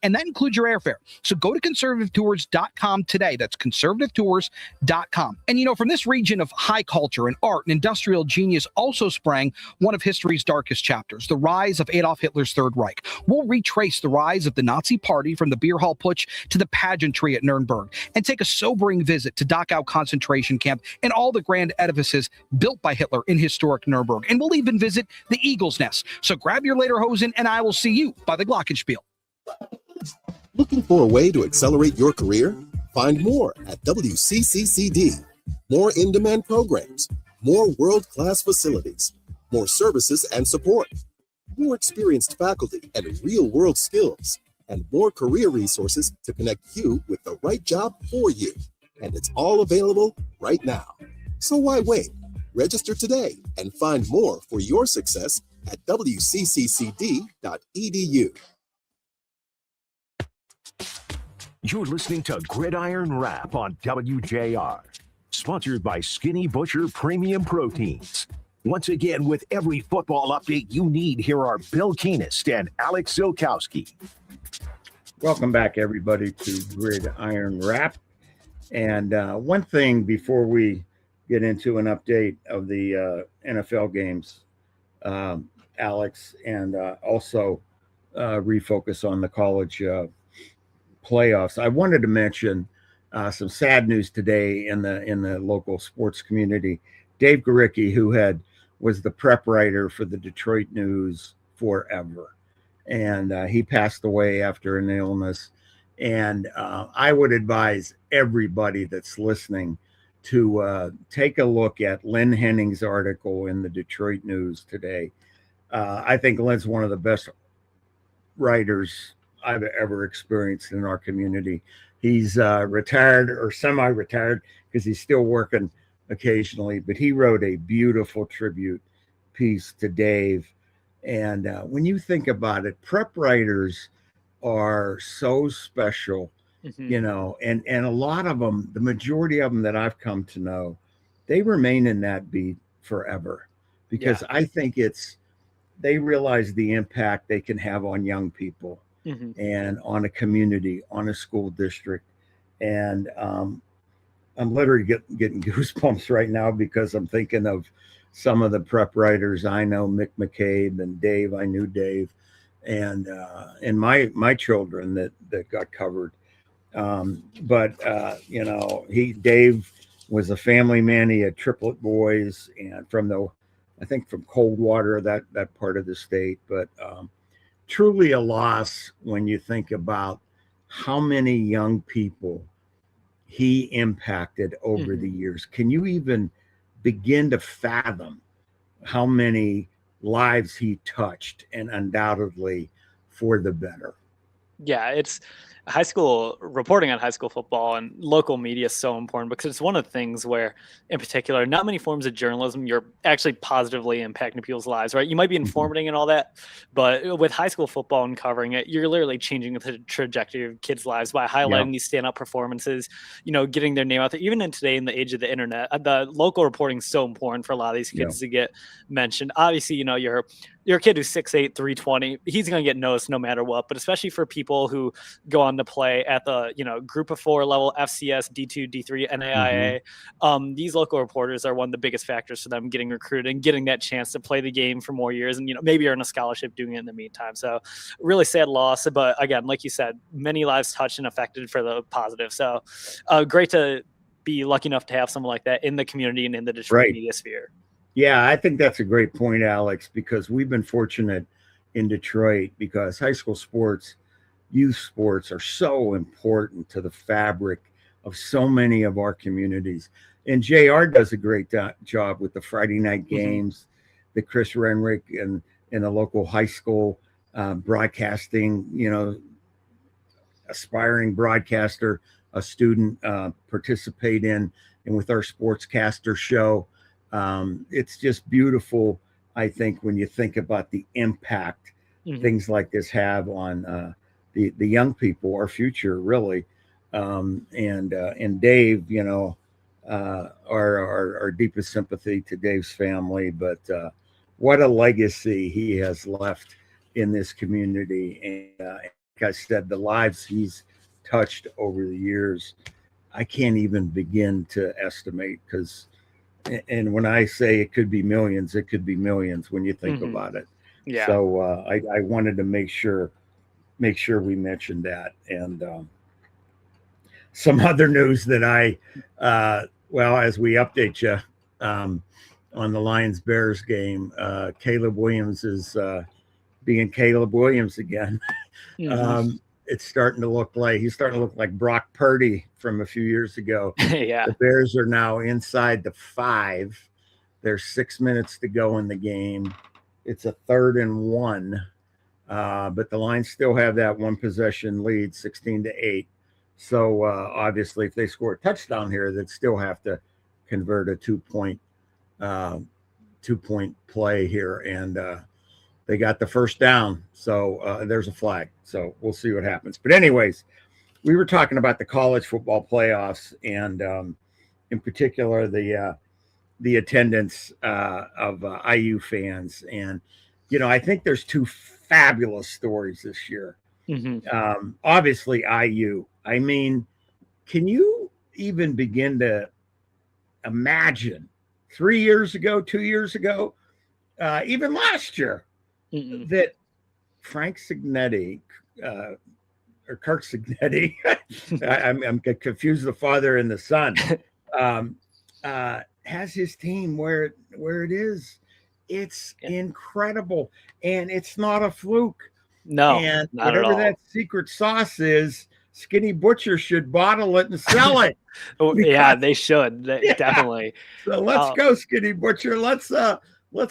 and that includes your airfare. So go to conservativetours.com today. That's conservativetours.com. And from this region of high culture and art and industrial genius also sprang one of history's darkest chapters, the rise of Adolf Hitler's Third Reich. We'll retrace the rise of the Nazi Party from the beer hall putsch to the pageantry at Nuremberg, and take a sobering visit to Dachau concentration camp and all the grand edifices built by Hitler in historic Nuremberg. And we'll even visit the Eagle's Nest. So grab your lederhosen, and I will see you by the Glockenspiel. Looking for a way to accelerate your career? Find more at WCCCD. More in-demand programs, more world-class facilities, more services and support, more experienced faculty and real-world skills, and more career resources to connect you with the right job for you. And it's all available right now. So why wait? Register today and find more for your success at wcccd.edu. You're listening to Gridiron Wrap on WJR, sponsored by Skinny Butcher Premium Proteins. Once again, with every football update you need, here are Bill Keenest and Alex Zilkowski. Welcome back, everybody, to Gridiron Wrap. And one thing before we get into an update of the NFL games, Alex, and also refocus on the college playoffs. I wanted to mention some sad news today in the local sports community. Dave Garicki, who was the prep writer for the Detroit News forever, and he passed away after an illness. And I would advise everybody that's listening to take a look at Lynn Henning's article in the Detroit News today. I think Lynn's one of the best writers I've ever experienced in our community. He's retired or semi-retired because he's still working occasionally, but he wrote a beautiful tribute piece to Dave. And when you think about it, prep writers are so special, you know, and a lot of them, the majority of them that I've come to know, they remain in that beat forever, because I think they realize the impact they can have on young people and on a community, on a school district. And I'm literally getting goosebumps right now because I'm thinking of some of the prep writers I know, Mick McCabe and Dave. I knew Dave, and my children that got covered. But you know, Dave was a family man. He had triplet boys, and I think from Coldwater, that part of the state. But truly a loss when you think about how many young people he impacted over the years. Can you even begin to fathom how many lives he touched, and undoubtedly for the better? Yeah, it's reporting on high school football and local media is so important, because it's one of the things where, in particular, not many forms of journalism, you're actually positively impacting people's lives, right? You might be informating and all that, but with high school football and covering it, you're literally changing the trajectory of kids' lives by highlighting these standout performances, you know, getting their name out there. Even in today, in the age of the internet, the local reporting is so important for a lot of these kids to get mentioned. Obviously, you know, your kid who's 6'8", 320, he's going to get noticed no matter what, but especially for people who go on to play at the, you know, group of 4 level, FCS, D2, D3, NAIA. These local reporters are one of the biggest factors for them getting recruited and getting that chance to play the game for more years. And, you know, maybe you're in a scholarship doing it in the meantime. So really sad loss. But again, like you said, many lives touched and affected for the positive. So great to be lucky enough to have someone like that in the community and in the Detroit media sphere. Yeah, I think that's a great point, Alex, because we've been fortunate in Detroit because high school sports, youth sports are so important to the fabric of so many of our communities. And JR does a great job with the Friday night games, the Chris Renwick and the local high school broadcasting, you know, aspiring broadcaster, a student participate in, and with our sportscaster show. It's just beautiful, I think, when you think about the impact things like this have on the young people, our future, really. And Dave, you know, our deepest sympathy to Dave's family, but what a legacy he has left in this community. And like I said, the lives he's touched over the years, I can't even begin to estimate, because and when I say it could be millions, it could be millions when you think about it. Yeah. So I wanted to make sure we mentioned that. And some other news that as we update you on the Lions-Bears game, Caleb Williams is being Caleb Williams again. It's starting to look like Brock Purdy from a few years ago. The Bears are now inside the 5. There's 6 minutes to go in the game. It's a 3rd and 1, but the Lions still have that 1 possession lead, 16-8. So obviously, if they score a touchdown here, they'd still have to convert a 2-point play here, and they got the first down. So there's a flag. So we'll see what happens. But anyways, we were talking about the college football playoffs, and in particular the attendance of IU fans. And you know, I think there's 2 fabulous stories this year. Obviously, IU. I mean, can you even begin to imagine 3 years ago, 2 years ago, even last year, that Frank Signetti, or Kirk Cignetti, I'm confused, the father and the son, has his team where it is. It's incredible, and it's not a fluke. No, and not at whatever all. that secret sauce is, Skinny Butcher should bottle it and sell it. Yeah, they should. Definitely. So let's go, Skinny Butcher. Let's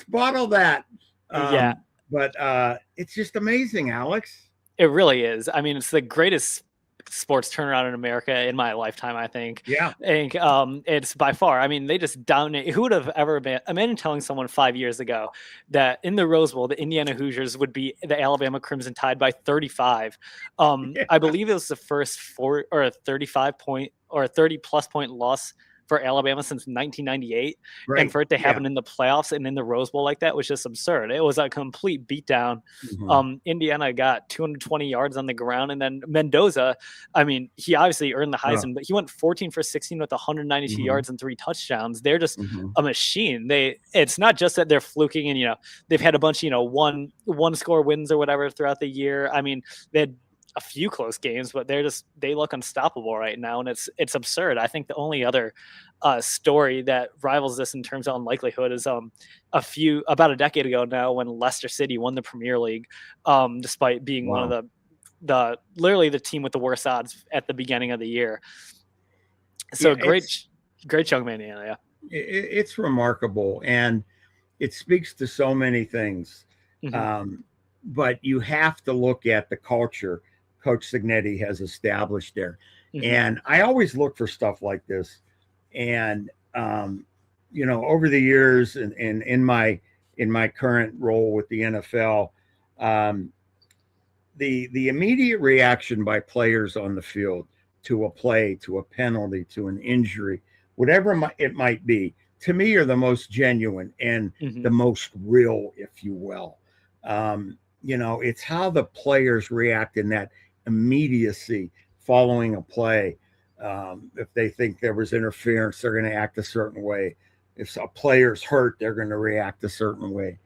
bottle that. Yeah. But it's just amazing, Alex. It really is. I mean, it's the greatest sports turnaround in America in my lifetime, I think. Yeah. I think it's by far. I mean, they just dominate. Who would have ever been? Imagine telling someone 5 years ago that in the Rose Bowl, the Indiana Hoosiers would be the Alabama Crimson Tide by 35. I believe it was the first 30+ point loss for Alabama since 1998, right. And for it to happen in the playoffs and in the Rose Bowl like that was just absurd. It was a complete beatdown. Indiana got 220 yards on the ground, and then Mendoza, I mean, he obviously earned the Heisman, but he went 14 for 16 with 192 yards and 3 touchdowns. They're just a machine. It's not just that they're fluking and they've had a bunch of one score wins or whatever throughout the year. I mean, they had a few close games, but they look unstoppable right now, and it's absurd. I think the only other story that rivals this in terms of unlikelihood is about a decade ago now, when Leicester City won the Premier League, despite being one of the literally the team with the worst odds at the beginning of the year. So great young man, yeah. It's remarkable, and it speaks to so many things. But you have to look at the culture Coach Cignetti has established there. And I always look for stuff like this. And, over the years and in my current role with the NFL, the immediate reaction by players on the field to a play, to a penalty, to an injury, whatever it might be, to me are the most genuine and the most real, if you will. It's how the players react in that immediacy following a play. If they think there was interference, they're going to act a certain way. If a player's hurt, they're going to react a certain way.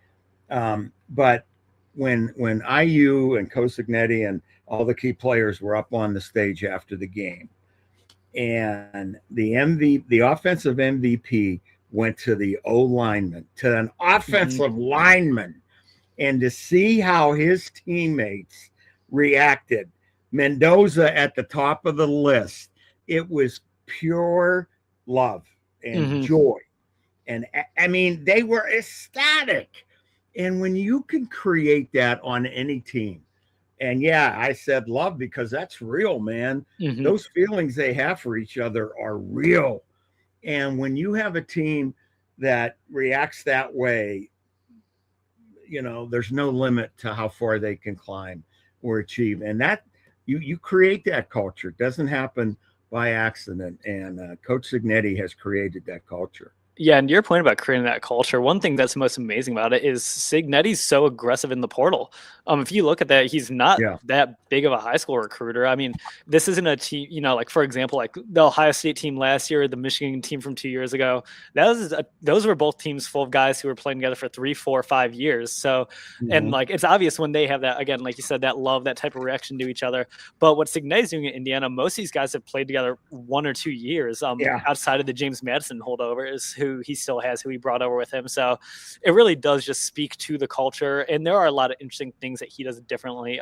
But when IU and Coach Cignetti and all the key players were up on the stage after the game, and the offensive MVP went to the O-lineman, to an offensive lineman, and to see how his teammates reacted, Mendoza at the top of the list, it was pure love and joy. And I mean, they were ecstatic. And when you can create that on any team, and yeah, I said love because that's real, man. Those feelings they have for each other are real. And when you have a team that reacts that way, there's no limit to how far they can climb or achieve. And that you create that culture. It doesn't happen by accident. And Coach Cignetti has created that culture. Yeah, and your point about creating that culture, one thing that's most amazing about it is Cignetti's so aggressive in the portal. If you look at that, he's not that big of a high school recruiter. I mean, this isn't a team, like, for example, like the Ohio State team last year, the Michigan team from 2 years ago, those were both teams full of guys who were playing together for 3, 4, 5 years. So, and like, it's obvious when they have that, again, like you said, that love, that type of reaction to each other. But what Cignetti's doing in Indiana, most of these guys have played together 1 or 2 years outside of the James Madison holdover is who he still has, who he brought over with him. So it really does just speak to the culture. And there are a lot of interesting things that he does differently.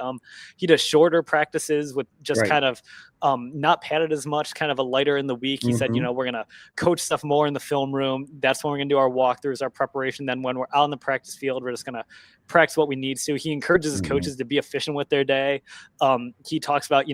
He does shorter practices with just kind of not padded as much, kind of a lighter in the week. He said, we're going to coach stuff more in the film room. That's when we're going to do our walkthroughs, our preparation. Then when we're out on the practice field, we're just going to practice what we need to. He encourages his coaches to be efficient with their day. He talks about,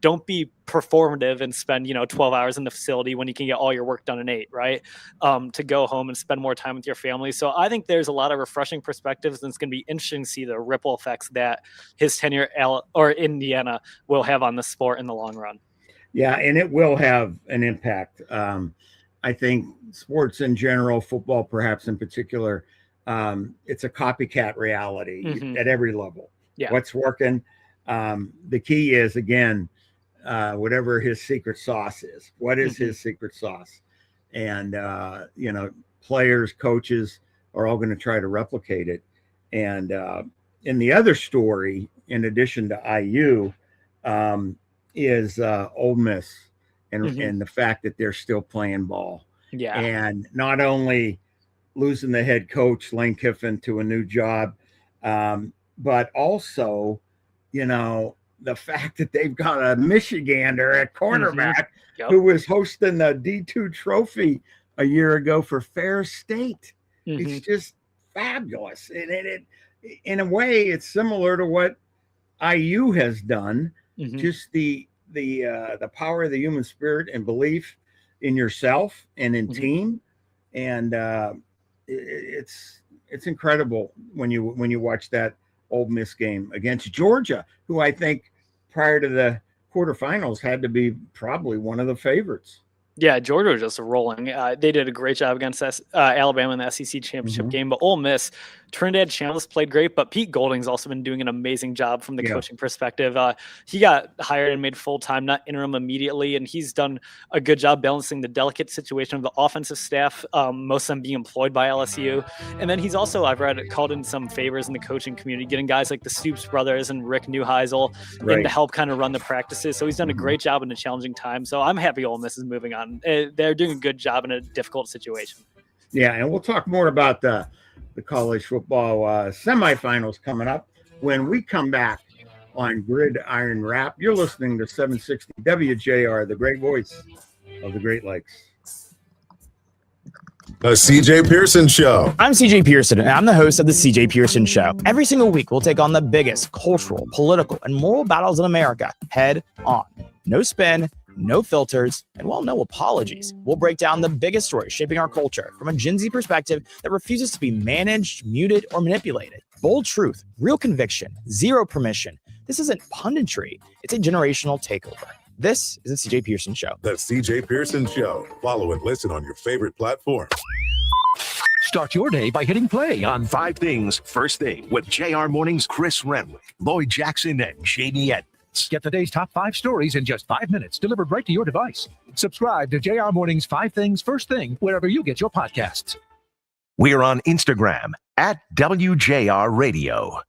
don't be performative and spend, 12 hours in the facility when you can get all your work done in 8, right? To go home and spend more time with your family. So I think there's a lot of refreshing perspectives, and it's going to be interesting to see the ripple effects that his tenure or Indiana will have on the sport in the long run. Yeah, and it will have an impact. I think sports in general, football perhaps in particular, it's a copycat reality at every level. Yeah. What's working? The key is, again, whatever his secret sauce is. What is his secret sauce? And, players, coaches are all going to try to replicate it. And in the other story, in addition to IU, is Ole Miss and the fact that they're still playing ball. Yeah. And not only losing the head coach, Lane Kiffin, to a new job, but also, the fact that they've got a Michigander at quarterback who was hosting the D2 trophy a year ago for Ferris State. It's just fabulous. And it, in a way, it's similar to what IU has done. Just the power of the human spirit and belief in yourself and in team. And it's incredible when you watch that Ole Miss game against Georgia, who I think prior to the quarterfinals had to be probably one of the favorites. Yeah, Georgia was just rolling. They did a great job against Alabama in the SEC championship game. But Ole Miss, Trinidad Chambliss played great, but Pete Golding's also been doing an amazing job from the coaching perspective. He got hired and made full-time, not interim immediately, and he's done a good job balancing the delicate situation of the offensive staff, most of them being employed by LSU. And then he's also, I've read, called in some favors in the coaching community, getting guys like the Stoops brothers and Rick Neuheisel in to help kind of run the practices. So he's done a great job in a challenging time. So I'm happy Ole Miss is moving on. They're doing a good job in a difficult situation. Yeah, and we'll talk more about the college football semifinals coming up when we come back on Gridiron Wrap. You're listening to 760 WJR, the great voice of the Great Lakes. The CJ Pearson Show. I'm CJ Pearson, and I'm the host of the CJ Pearson Show. Every single week, we'll take on the biggest cultural, political, and moral battles in America head on. No spin, no filters, and no apologies. We'll break down the biggest stories shaping our culture from a Gen Z perspective that refuses to be managed, muted, or manipulated. Bold truth, real conviction, zero permission. This isn't punditry. It's a generational takeover. This is the CJ Pearson Show. The CJ Pearson Show. Follow and listen on your favorite platform. Start your day by hitting play on 5 Things First Thing with JR Morning's Chris Renwick, Lloyd Jackson, and Jamie Edmonds. Get the day's top 5 stories in just 5 minutes, delivered right to your device. Subscribe to JR Morning's 5 Things First Thing wherever you get your podcasts. We're on Instagram at WJR Radio.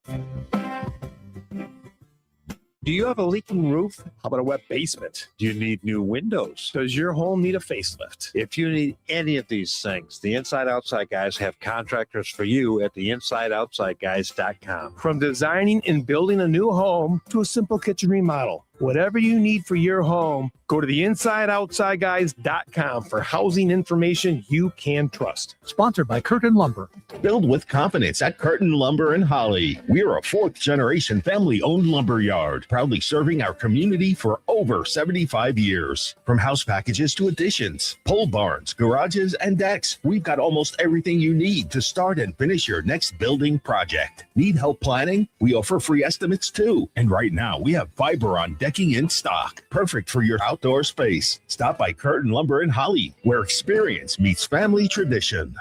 Do you have a leaking roof? How about a wet basement? Do you need new windows? Does your home need a facelift? If you need any of these things, the Inside Outside Guys have contractors for you at theinsideoutsideguys.com. From designing and building a new home to a simple kitchen remodel, whatever you need for your home, go to theinsideoutsideguys.com for housing information you can trust. Sponsored by Curtin Lumber. Build with confidence at Curtin Lumber in Holly. We're a 4th-generation family-owned lumber yard, proudly serving our community for over 75 years. From house packages to additions, pole barns, garages, and decks, we've got almost everything you need to start and finish your next building project. Need help planning? We offer free estimates too. And right now, we have fiber on decking in stock, perfect for your outdoor space. Stop by Curtin Lumber in Holly, where experience meets family tradition.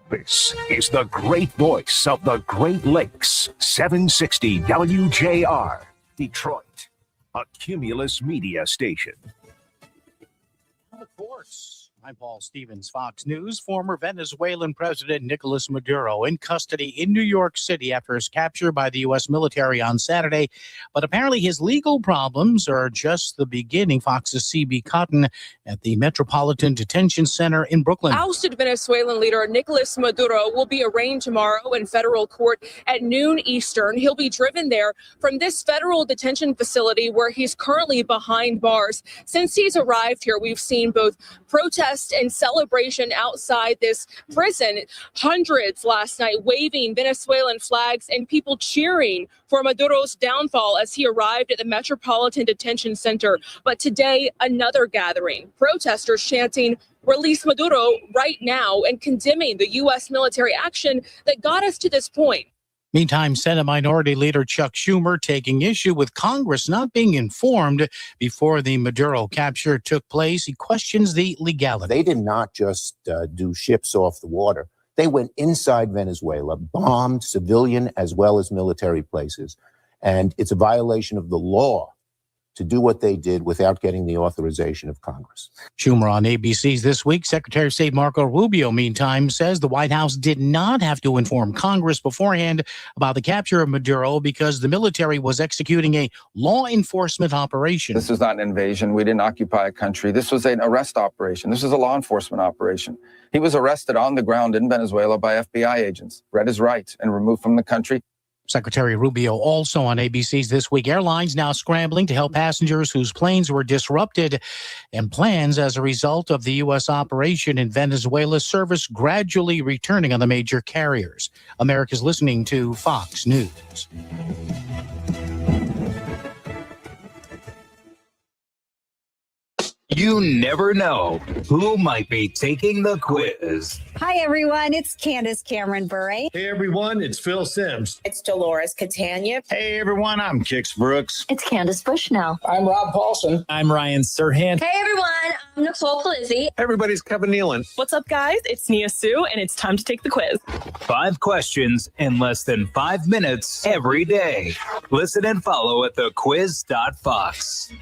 This is the great voice of the Great Lakes, 760 WJR, Detroit, a Cumulus media station. Of course. I'm Paul Stevens, Fox News. Former Venezuelan President Nicolas Maduro in custody in New York City after his capture by the U.S. military on Saturday. But apparently his legal problems are just the beginning. Fox's CB Cotton at the Metropolitan Detention Center in Brooklyn. Ousted Venezuelan leader Nicolas Maduro will be arraigned tomorrow in federal court at noon Eastern. He'll be driven there from this federal detention facility where he's currently behind bars. Since he's arrived here, we've seen both protests and celebration outside this prison. Hundreds last night waving Venezuelan flags and people cheering for Maduro's downfall as he arrived at the Metropolitan Detention Center. But today, another gathering. Protesters chanting, "Release Maduro right now," and condemning the U.S. military action that got us to this point. Meantime, Senate Minority Leader Chuck Schumer taking issue with Congress not being informed before the Maduro capture took place. He questions the legality. They did not just do ships off the water. They went inside Venezuela, bombed civilian as well as military places. And it's a violation of the law to do what they did without getting the authorization of Congress. Schumer on ABC's This Week. Secretary of State Marco Rubio, meantime, says the White House did not have to inform Congress beforehand about the capture of Maduro because the military was executing a law enforcement operation. This was not an invasion. We didn't occupy a country. This was an arrest operation. This was a law enforcement operation. He was arrested on the ground in Venezuela by FBI agents, read his rights, and removed from the country. Secretary Rubio also on ABC's This Week. Airlines now scrambling to help passengers whose planes were disrupted, and plans as a result of the U.S. operation in Venezuela service gradually returning on the major carriers. America's listening to Fox News. You never know who might be taking the quiz. Hi, everyone. It's Candace Cameron Bure. Hey, everyone. It's Phil Sims. It's Dolores Catania. Hey, everyone. I'm Kix Brooks. It's Candace Bushnell. I'm Rob Paulson. I'm Ryan Serhant. Hey, everyone. I'm Nicole Palizzi. Everybody's Kevin Nealon. What's up, guys? It's Nia Sue, and it's time to take the quiz. 5 questions in less than 5 minutes every day. Listen and follow at thequiz.fox.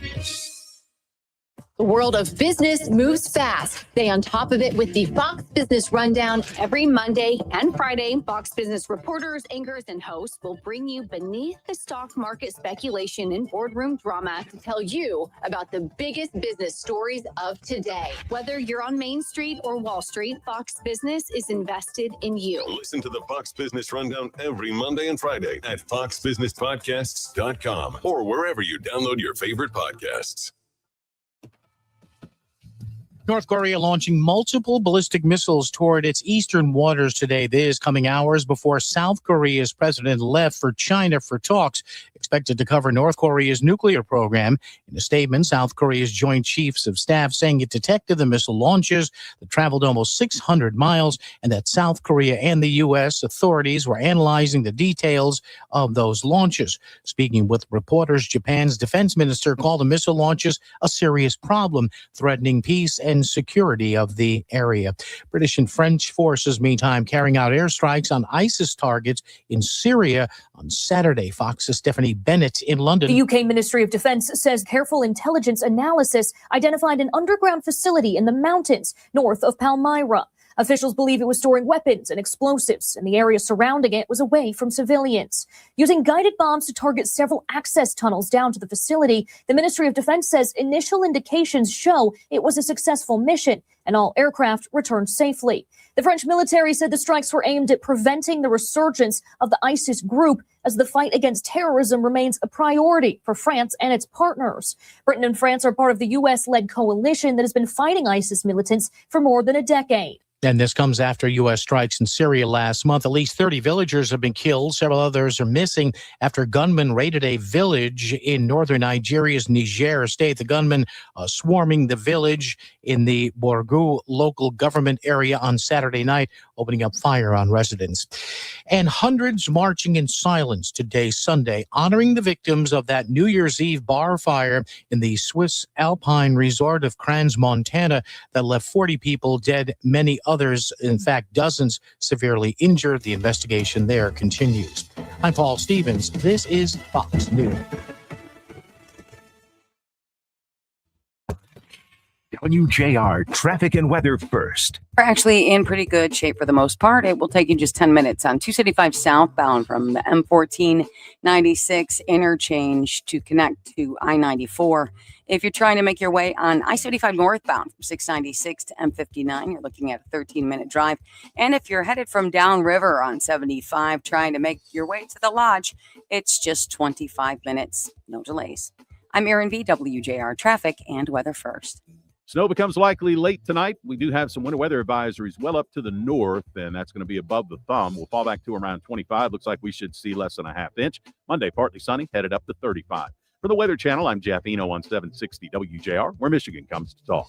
The world of business moves fast. Stay on top of it with the Fox Business Rundown. Every Monday and Friday, Fox Business reporters, anchors, and hosts will bring you beneath the stock market speculation and boardroom drama to tell you about the biggest business stories of today. Whether you're on Main Street or Wall Street, Fox Business is invested in you. Listen to the Fox Business Rundown every Monday and Friday at foxbusinesspodcasts.com or wherever you download your favorite podcasts. North Korea launching multiple ballistic missiles toward its eastern waters today. This coming hours before South Korea's president left for China for talks expected to cover North Korea's nuclear program. In a statement, South Korea's Joint Chiefs of Staff saying it detected the missile launches that traveled almost 600 miles and that South Korea and the U.S. authorities were analyzing the details of those launches. Speaking with reporters, Japan's defense minister called the missile launches a serious problem, threatening peace and security of the area. British and French forces, meantime, carrying out airstrikes on ISIS targets in Syria on Saturday. Fox's Stephanie Bennett in London. The UK Ministry of Defense says careful intelligence analysis identified an underground facility in the mountains north of Palmyra. Officials believe it was storing weapons and explosives, and the area surrounding it was away from civilians. Using guided bombs to target several access tunnels down to the facility, the Ministry of Defense says initial indications show it was a successful mission, and all aircraft returned safely. The French military said the strikes were aimed at preventing the resurgence of the ISIS group as the fight against terrorism remains a priority for France and its partners. Britain and France are part of the U.S.-led coalition that has been fighting ISIS militants for more than a decade. And this comes after U.S. strikes in Syria last month. At least 30 villagers have been killed. Several others are missing after gunmen raided a village in northern Nigeria's Niger state. The gunmen swarming the village in the Borgu local government area on Saturday night, opening up fire on residents. And hundreds marching in silence today, Sunday, honoring the victims of that New Year's Eve bar fire in the Swiss Alpine resort of Crans, Montana, that left 40 people dead, many others, in fact, dozens severely injured. The investigation there continues. I'm Paul Stevens. This is Fox News. WJR Traffic and Weather first. We're actually in pretty good shape for the most part. It will take you just 10 minutes on 275 southbound from the M1496 interchange to connect to I-94. If you're trying to make your way on I-75 northbound from 696 to M59, you're looking at a 13-minute drive. And if you're headed from downriver on 75, trying to make your way to the lodge, it's just 25 minutes. No delays. I'm Erin V, WJR Traffic and Weather first. Snow becomes likely late tonight. We do have some winter weather advisories well up to the north, and that's going to be above the thumb. We'll fall back to around 25. Looks like we should see less than a half inch. Monday, partly sunny, headed up to 35. For the Weather Channel, I'm Jeff Eno on 760 WJR, where Michigan comes to talk.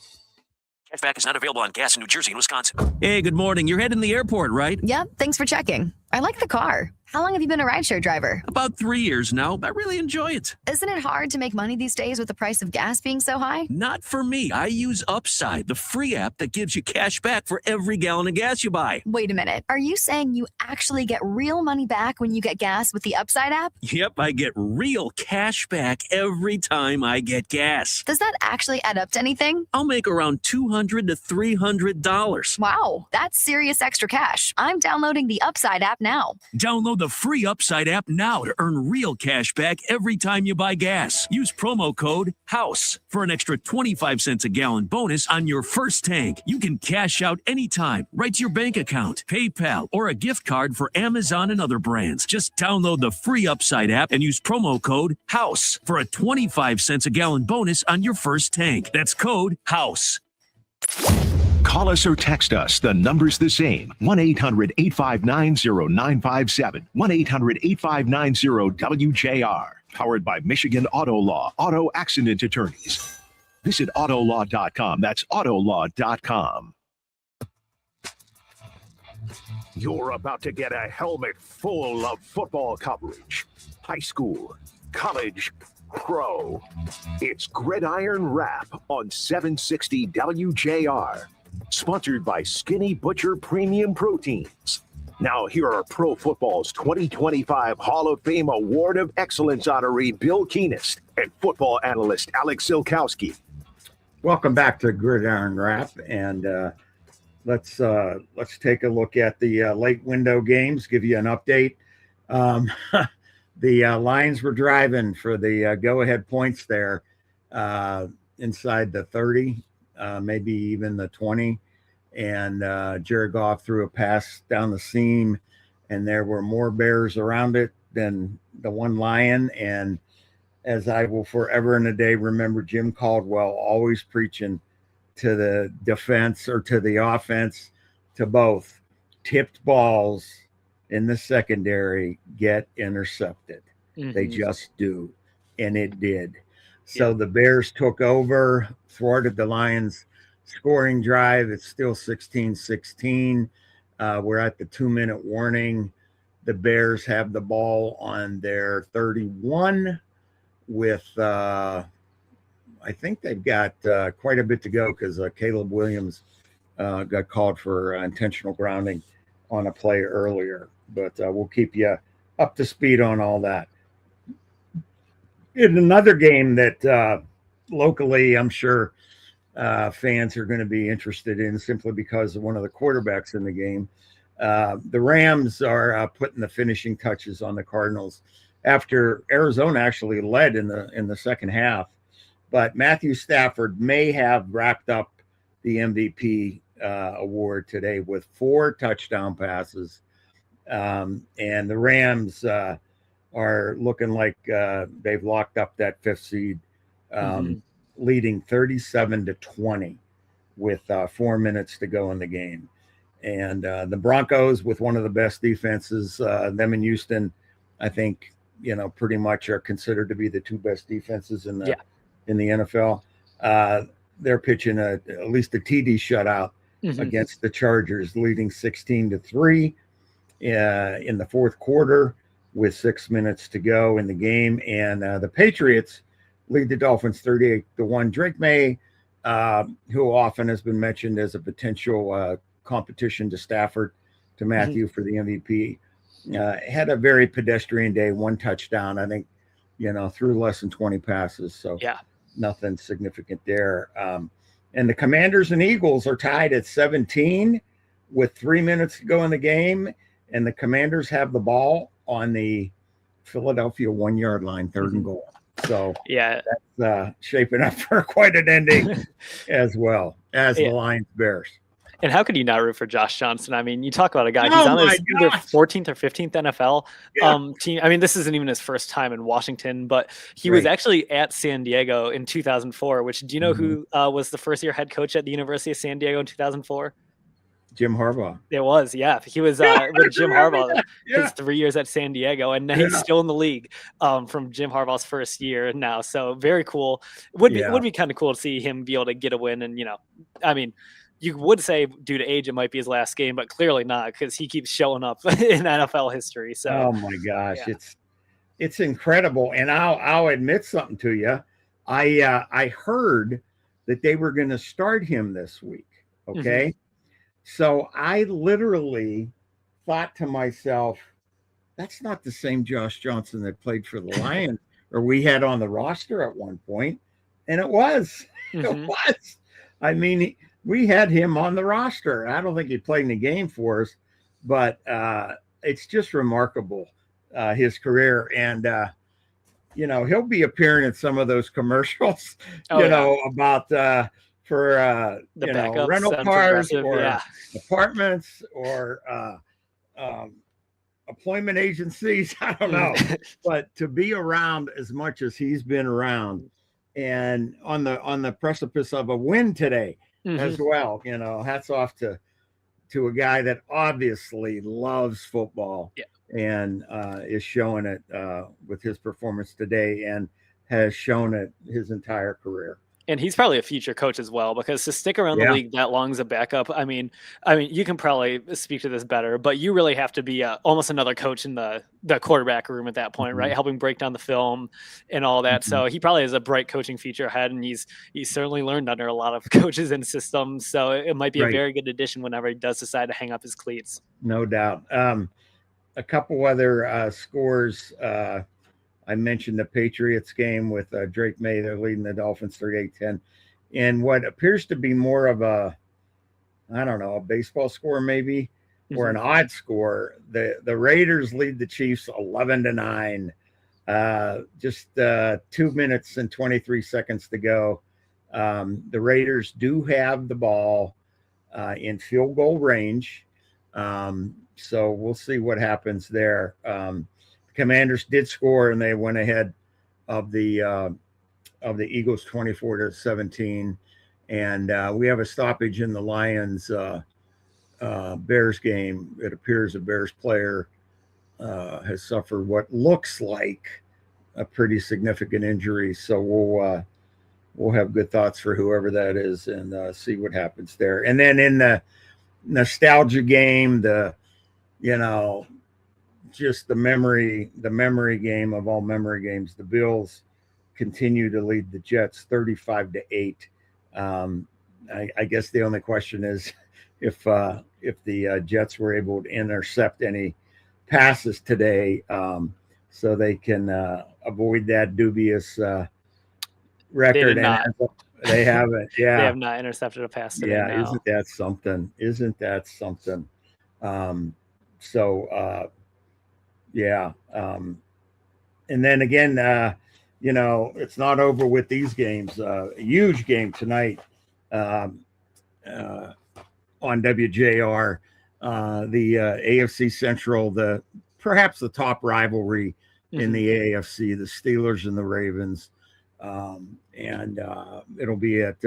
Cashback is not available on gas in New Jersey and Wisconsin. Hey, good morning. You're heading to the airport, right? Yep, thanks for checking. I like the car. How long have you been a rideshare driver? About 3 years now. I really enjoy it. Isn't it hard to make money these days with the price of gas being so high? Not for me. I use Upside, the free app that gives you cash back for every gallon of gas you buy. Wait a minute. Are you saying you actually get real money back when you get gas with the Upside app? Yep, I get real cash back every time I get gas. Does that actually add up to anything? I'll make around $200 to $300. Wow, that's serious extra cash. I'm downloading the Upside app now. Download the free Upside app now to earn real cash back every time you buy gas. Use promo code HOUSE for an extra 25 cents a gallon bonus on your first tank. You can cash out anytime, right to your bank account, PayPal, or a gift card for Amazon and other brands. Just download the free Upside app and use promo code HOUSE for a 25 cents a gallon bonus on your first tank. That's code HOUSE. Call us or text us. The number's the same. 1-800-859-0957. 1-800-859-WJR. Powered by Michigan Auto Law. Auto Accident Attorneys. Visit autolaw.com. That's autolaw.com. You're about to get a helmet full of football coverage. High school, college, pro. It's Gridiron Wrap on 760 WJR. Sponsored by Skinny Butcher Premium Proteins. Now here are Pro Football's 2025 Hall of Fame Award of Excellence honoree Bill Keenest and football analyst Alex Silkowski. Welcome back to Gridiron Wrap, and let's take a look at the late window games. Give you an update. The Lions were driving for the go-ahead points there inside the 30, maybe even the 20, and Jared Goff threw a pass down the seam, and there were more Bears around it than the one Lion. And as I will forever and a day remember Jim Caldwell always preaching to the defense or to the offense, to both, tipped balls in the secondary get intercepted. Mm-hmm. They just do. And it did. So the Bears took over, thwarted the Lions' scoring drive. It's still 16-16. We're at the 2-minute warning. The Bears have the ball on their 31 with, I think they've got quite a bit to go because Caleb Williams got called for intentional grounding on a play earlier. But we'll keep you up to speed on all that. In another game that locally, I'm sure fans are going to be interested in simply because of one of the quarterbacks in the game. The Rams are putting the finishing touches on the Cardinals after Arizona actually led in the second half. But Matthew Stafford may have wrapped up the MVP award today with 4 touchdown passes. And the Rams are looking like they've locked up that 5th seed, leading 37-20 with 4 minutes to go in the game. And the Broncos, with one of the best defenses, them in Houston, I think, pretty much are considered to be the 2 best defenses in the NFL. They're pitching at least a TD shutout against the Chargers, leading 16-3 in the fourth quarter with 6 minutes to go in the game. And the Patriots lead the Dolphins 38-1. Drake May, who often has been mentioned as a potential competition to Stafford, to Matthew for the MVP, had a very pedestrian day, 1 touchdown, I think, threw less than 20 passes. So nothing significant there. And the Commanders and Eagles are tied at 17 with 3 minutes to go in the game. And the Commanders have the ball on the Philadelphia 1-yard line, 3rd and goal. So that's shaping up for quite an ending as well as the Lions Bears. And how could you not root for Josh Johnson? I mean, you talk about a guy, he's on his either 14th or 15th NFL team. I mean, this isn't even his first time in Washington, but he was actually at San Diego in 2004, which, do you know who was the first-year head coach at the University of San Diego in 2004? Jim Harbaugh. It was, he was with Jim Harbaugh his 3 years at San Diego, and he's still in the league from Jim Harbaugh's first year now. So very cool. Would be kind of cool to see him be able to get a win, and I mean, you would say due to age, it might be his last game, but clearly not because he keeps showing up in NFL history. So, oh my gosh, yeah. it's incredible. And I'll admit something to you. I heard that they were going to start him this week. Okay. So I literally thought to myself, that's not the same Josh Johnson that played for the Lions or we had on the roster at one point. And it was. It was. I mean, we had him on the roster. I don't think he played in the game for us, but it's just remarkable, his career. And, he'll be appearing in some of those commercials, about for, rental cars or apartments or employment agencies. I don't know. But to be around as much as he's been around and on the precipice of a win today as well, hats off to a guy that obviously loves football and is showing it with his performance today and has shown it his entire career. And he's probably a future coach as well, because to stick around the league that long as a backup, I mean, you can probably speak to this better, but you really have to be almost another coach in the quarterback room at that point, right? Helping break down the film and all that. So he probably has a bright coaching future ahead, and he's certainly learned under a lot of coaches and systems. So it might be a very good addition whenever he does decide to hang up his cleats. No doubt. A couple other scores. I mentioned the Patriots game with Drake May. They're leading the Dolphins 38-10. And what appears to be more of a baseball score maybe, or an odd score. The Raiders lead the Chiefs 11-9. Just 2 minutes and 23 seconds to go. The Raiders do have the ball in field goal range. So we'll see what happens there. Commanders did score, and they went ahead of the Eagles 24-17. And we have a stoppage in the Lions Bears game. It appears a Bears player has suffered what looks like a pretty significant injury. So we'll have good thoughts for whoever that is and see what happens there. And then in the nostalgia game, just the memory game of all memory games, the Bills continue to lead the Jets 35-8. I guess the only question is if the Jets were able to intercept any passes today, so they can avoid that dubious record. They haven't. Yeah, they have not intercepted a pass today. Yeah, now. Isn't that something? And then again, it's not over with these games. A huge game tonight on WJR, the AFC Central, perhaps the top rivalry in the AFC, the Steelers and the Ravens. And it'll be at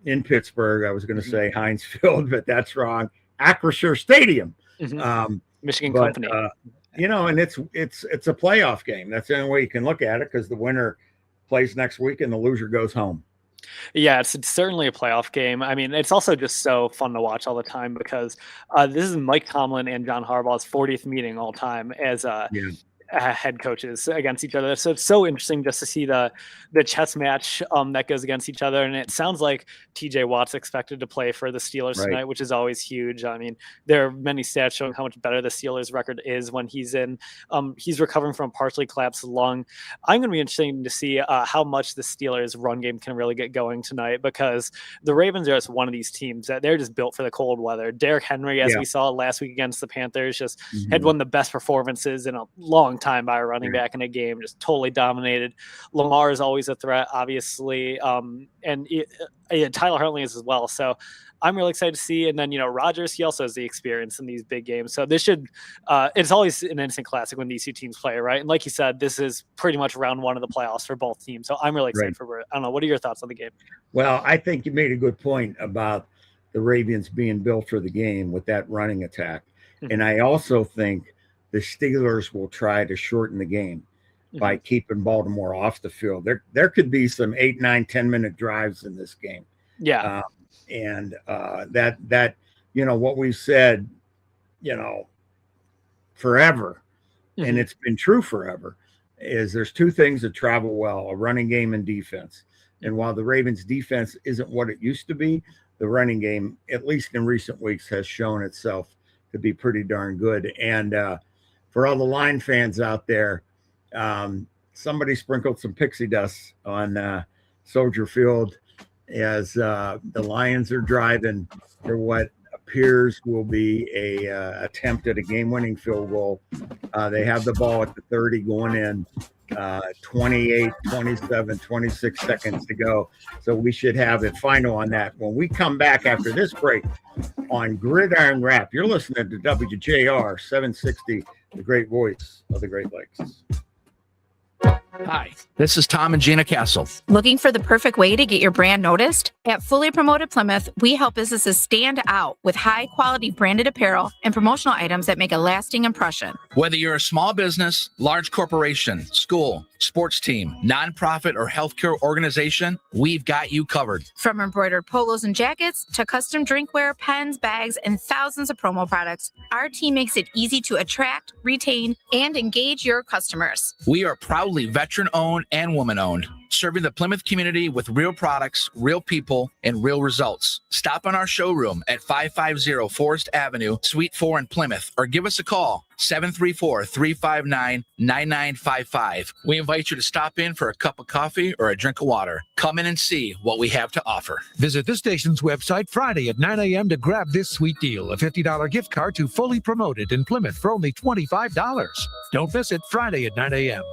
in Pittsburgh. I was going to say Heinz Field, but that's wrong. Acrisure Stadium. Michigan Company. And it's a playoff game. That's the only way you can look at it, because the winner plays next week and the loser goes home. Yeah, it's certainly a playoff game. I mean, it's also just so fun to watch all the time, because this is Mike Tomlin and John Harbaugh's 40th meeting all time as head coaches against each other. So it's so interesting just to see the chess match that goes against each other. And it sounds like TJ Watt's expected to play for the Steelers tonight, which is always huge. I mean, there are many stats showing how much better the Steelers record is when he's in. He's recovering from a partially collapsed lung. I'm going to be interested to see how much the Steelers run game can really get going tonight, because the Ravens are just one of these teams that they're just built for the cold weather. Derrick Henry, as we saw last week against the Panthers, just had one of the best performances in a long time by a running back in a game, just totally dominated. Lamar is always a threat, obviously, and Tyler Huntley is as well. So I'm really excited to see. And then, Rodgers, he also has the experience in these big games. So this should, it's always an instant classic when these two teams play, right? And like you said, this is pretty much round one of the playoffs for both teams. So I'm really excited for it. I don't know. What are your thoughts on the game? Well, I think you made a good point about the Ravens being built for the game with that running attack. And I also think the Steelers will try to shorten the game by keeping Baltimore off the field. There could be some 8, 9, 10-minute drives in this game. Yeah. And that what we've said, forever, and it's been true forever, is there's two things that travel well: a running game and defense. And while the Ravens defense isn't what it used to be, the running game, at least in recent weeks, has shown itself to be pretty darn good. And for all the Line fans out there, somebody sprinkled some pixie dust on Soldier Field as the Lions are driving for what appears will be a attempt at a game-winning field goal. They have the ball at the 30 going in, 28, 27, 26 seconds to go. So we should have it final on that. When we come back after this break on Gridiron Wrap, you're listening to WJR 760, the great voice of the Great Lakes. Hi, this is Tom and Gina Castle. Looking for the perfect way to get your brand noticed? At Fully Promoted Plymouth, we help businesses stand out with high-quality branded apparel and promotional items that make a lasting impression. Whether you're a small business, large corporation, school, sports team, nonprofit, or healthcare organization, we've got you covered. From embroidered polos and jackets to custom drinkware, pens, bags, and thousands of promo products, our team makes it easy to attract, retain, and engage your customers. We are proudly veteran-owned and woman-owned, serving the Plymouth community with real products, real people, and real results. Stop on our showroom at 550 Forest Avenue, Suite 4 in Plymouth, or give us a call, 734-359-9955. We invite you to stop in for a cup of coffee or a drink of water. Come in and see what we have to offer. Visit this station's website Friday at 9 a.m. to grab this sweet deal, a $50 gift card to Fully Promoted in Plymouth for only $25. Don't miss it, Friday at 9 a.m.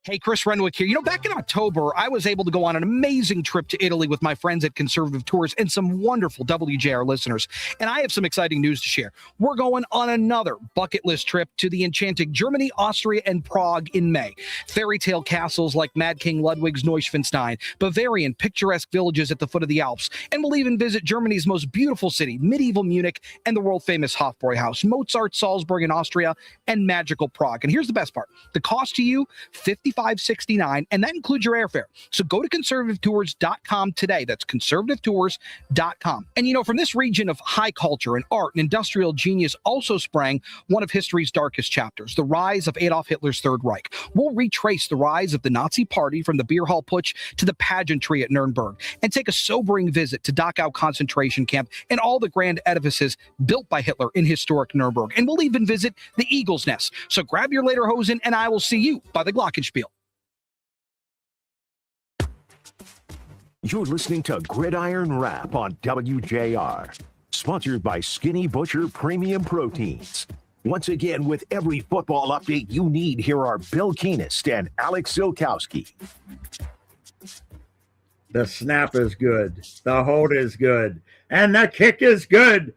Hey, Chris Renwick here. Back in October, I was able to go on an amazing trip to Italy with my friends at Conservative Tours and some wonderful WJR listeners. And I have some exciting news to share. We're going on another bucket list trip to the enchanting Germany, Austria, and Prague in May. Fairy tale castles like Mad King Ludwig's Neuschwanstein, Bavarian picturesque villages at the foot of the Alps, and we'll even visit Germany's most beautiful city, medieval Munich, and the world-famous Hofbräuhaus, Mozart, Salzburg in Austria, and magical Prague. And here's the best part. The cost to you, $55.69, and that includes your airfare. So go to conservativetours.com today. That's conservativetours.com. And from this region of high culture and art and industrial genius also sprang one of history's darkest chapters, the rise of Adolf Hitler's Third Reich. We'll retrace the rise of the Nazi Party from the beer hall putsch to the pageantry at Nuremberg and take a sobering visit to Dachau concentration camp and all the grand edifices built by Hitler in historic Nuremberg. And we'll even visit the Eagle's Nest. So grab your lederhosen and I will see you by the Glockenspiel. You're listening to Gridiron Wrap on WJR, sponsored by Skinny Butcher Premium Proteins. Once again, with every football update you need, here are Bill Keenest and Alex Zilkowski. The snap is good, the hold is good, and the kick is good.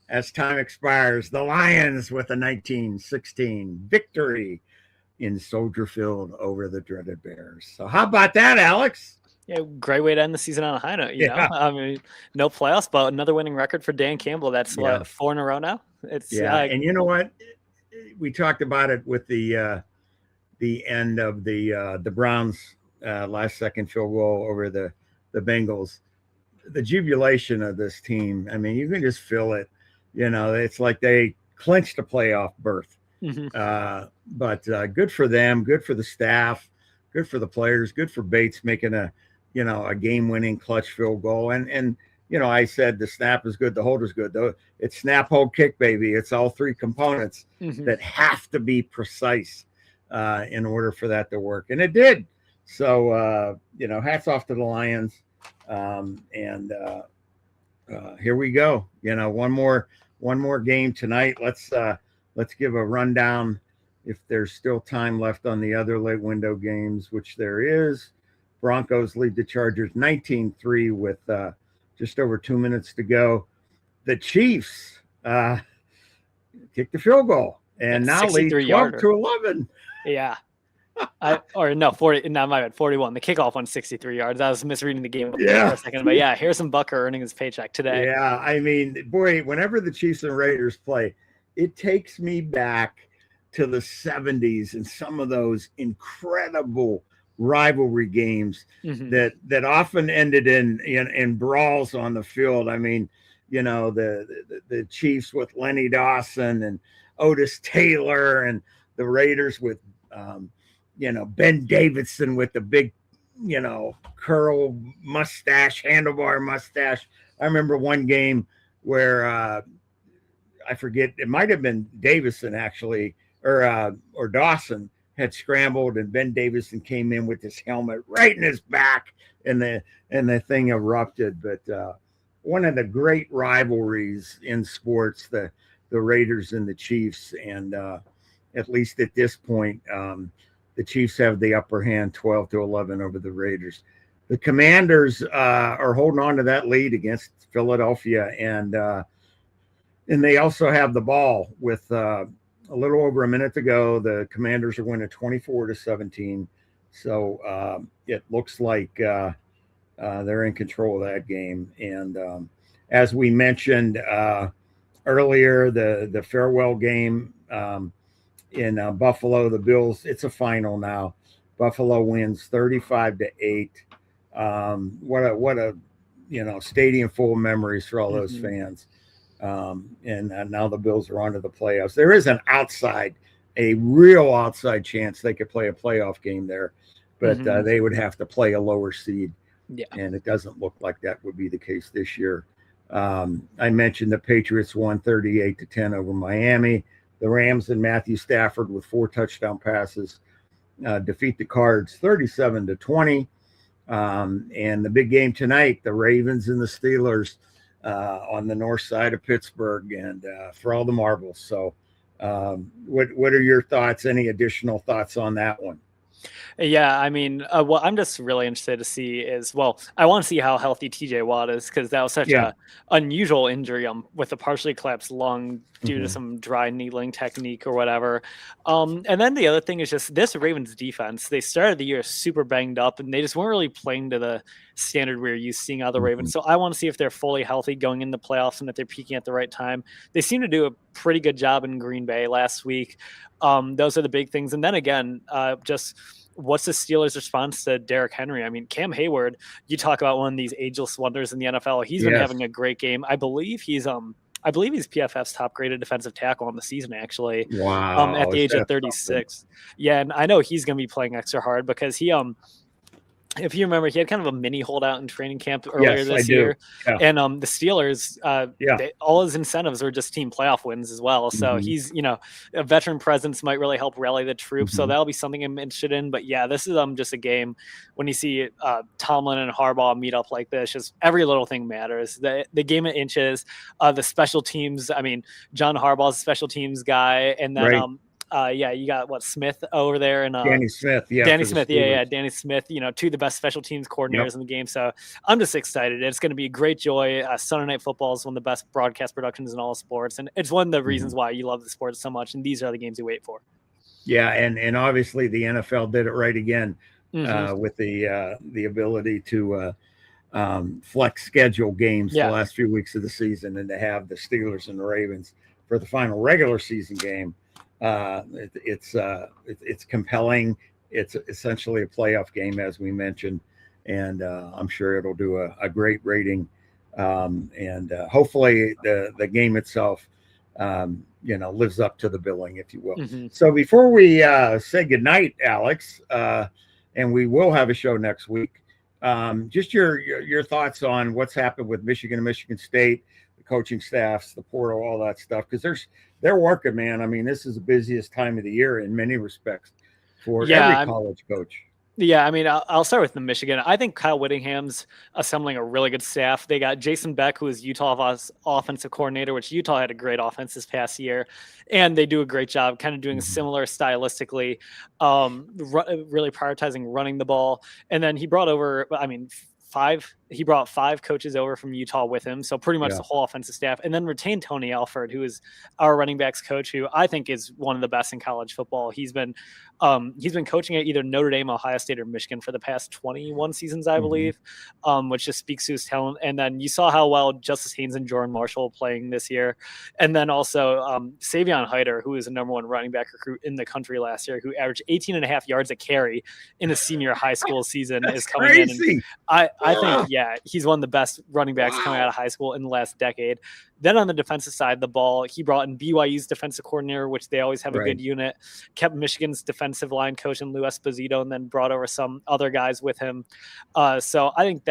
As time expires, the Lions with a 19-16 victory in Soldier Field over the dreaded Bears. So how about that, Alex? Yeah, great way to end the season on a high note. You know, I mean, no playoffs, but another winning record for Dan Campbell. That's what, 4 in a row now. It's and you know what? We talked about it with the end of the Browns last second field goal over the Bengals. The jubilation of this team. I mean, you can just feel it. It's like they clinched a playoff berth. But good for them, good for the staff, good for the players, good for Bates making a game-winning clutch field goal. And I said the snap is good, the hold is good. Though it's snap, hold, kick, baby. It's all three components that have to be precise in order for that to work, and it did. So hats off to the Lions. Here we go. One more game tonight. Let's give a rundown if there's still time left on the other late window games, which there is. Broncos lead the Chargers 19-3 with just over 2 minutes to go. The Chiefs kicked the field goal and now lead 12-11. Yeah. 40. No, my bad. 41. The kickoff on 63 yards. I was misreading the game for a second, but yeah, Harrison Butker earning his paycheck today. Yeah, I mean, boy, whenever the Chiefs and Raiders play, it takes me back to the 70s and some of those incredible rivalry games that often ended in brawls on the field. I mean, you know, the Chiefs with Lenny Dawson and Otis Taylor, and the Raiders with you know, Ben Davidson with the big, you know, curl mustache, handlebar mustache. I remember one game where I forget, it might have been Davison actually, or Dawson had scrambled, and Ben Davison came in with his helmet right in his back, and the thing erupted. But one of the great rivalries in sports, the Raiders and the Chiefs, and at least at this point, the Chiefs have the upper hand, 12-11 over the Raiders. The Commanders are holding on to that lead against Philadelphia, and they also have the ball with a little over a minute to go. The Commanders are winning 24-17, so it looks like they're in control of that game. And as we mentioned earlier, the farewell game in Buffalo, the Bills, it's a final now. Buffalo wins 35-8. What a you know, stadium full of memories for all those fans. And now the Bills are on to the playoffs. There is a real outside chance they could play a playoff game there, but they would have to play a lower seed. Yeah. And it doesn't look like that would be the case this year. I mentioned the Patriots won 38-10 over Miami. The Rams and Matthew Stafford with 4 touchdown passes defeat the Cards 37-20. And the big game tonight, the Ravens and the Steelers on the north side of Pittsburgh, and for all the marbles. So what are your thoughts? Any additional thoughts on that one? Yeah, I mean, what I'm just really interested to see is, well, I want to see how healthy TJ Watt is, because that was such a unusual injury with a partially collapsed lung due to some dry needling technique or whatever. And then the other thing is just this Ravens defense. They started the year super banged up, and they just weren't really playing to the standard we were used to seeing out of the Ravens. So I want to see if they're fully healthy going in the playoffs and if they're peaking at the right time. They seem to do a pretty good job in Green Bay last week. Those are the big things. And then again, just what's the Steelers' response to Derrick Henry? I mean, Cam Hayward, you talk about one of these ageless wonders in the NFL. He's been having a great game. I believe he's PFF's top graded defensive tackle on the season, actually. Wow. At the age of 36. Something? Yeah, and I know he's going to be playing extra hard because he if you remember, he had kind of a mini holdout in training camp earlier this year. Yeah. And the Steelers, all his incentives are just team playoff wins as well. So he's, you know, a veteran presence might really help rally the troops. So that'll be something I'm interested in. But yeah, this is just a game when you see Tomlin and Harbaugh meet up like this, just every little thing matters. The game of inches, the special teams. I mean, John Harbaugh's a special teams guy. And then you got Smith over there, and Danny Smith, Danny Smith, you know, 2 of the best special teams coordinators in the game. So I'm just excited. It's going to be a great joy. Sunday Night Football is one of the best broadcast productions in all sports, and it's one of the reasons why you love the sport so much. And these are the games you wait for. Yeah, and obviously the NFL did it right again with the ability to flex schedule games the last few weeks of the season, and to have the Steelers and the Ravens for the final regular season game. It's compelling. It's essentially a playoff game, as we mentioned, and I'm sure it'll do a great rating. And hopefully the game itself, you know, lives up to the billing, if you will. So before we say goodnight, Alex, and we will have a show next week, just your thoughts on what's happened with Michigan and Michigan State, the coaching staffs, the portal, all that stuff, because they're working, man. I mean, this is the busiest time of the year in many respects for every college coach. Yeah, I mean, I'll start with the Michigan. I think Kyle Whittingham's assembling a really good staff. They got Jason Beck, who is Utah's offensive coordinator, which Utah had a great offense this past year. And they do a great job kind of doing similar stylistically, really prioritizing running the ball. And then he brought over, 5 He brought 5 coaches over from Utah with him, so pretty much Yeah. the whole offensive staff, and then retained Tony Alford, who is our running backs coach, who I think is one of the best in college football. He's been coaching at either Notre Dame, Ohio State, or Michigan for the past 21 seasons, I believe, which just speaks to his talent. And then you saw how well Justice Haynes and Jordan Marshall playing this year, and then also Savion Hyder, who is the number 1 running back recruit in the country last year, who averaged 18.5 yards a carry in a senior high school season, is coming in. And I think, he's one of the best running backs coming out of high school in the last decade. Then on the defensive side of the ball, he brought in BYU's defensive coordinator, which they always have a good unit, kept Michigan's defensive line coach in Lou Esposito, and then brought over some other guys with him. So I think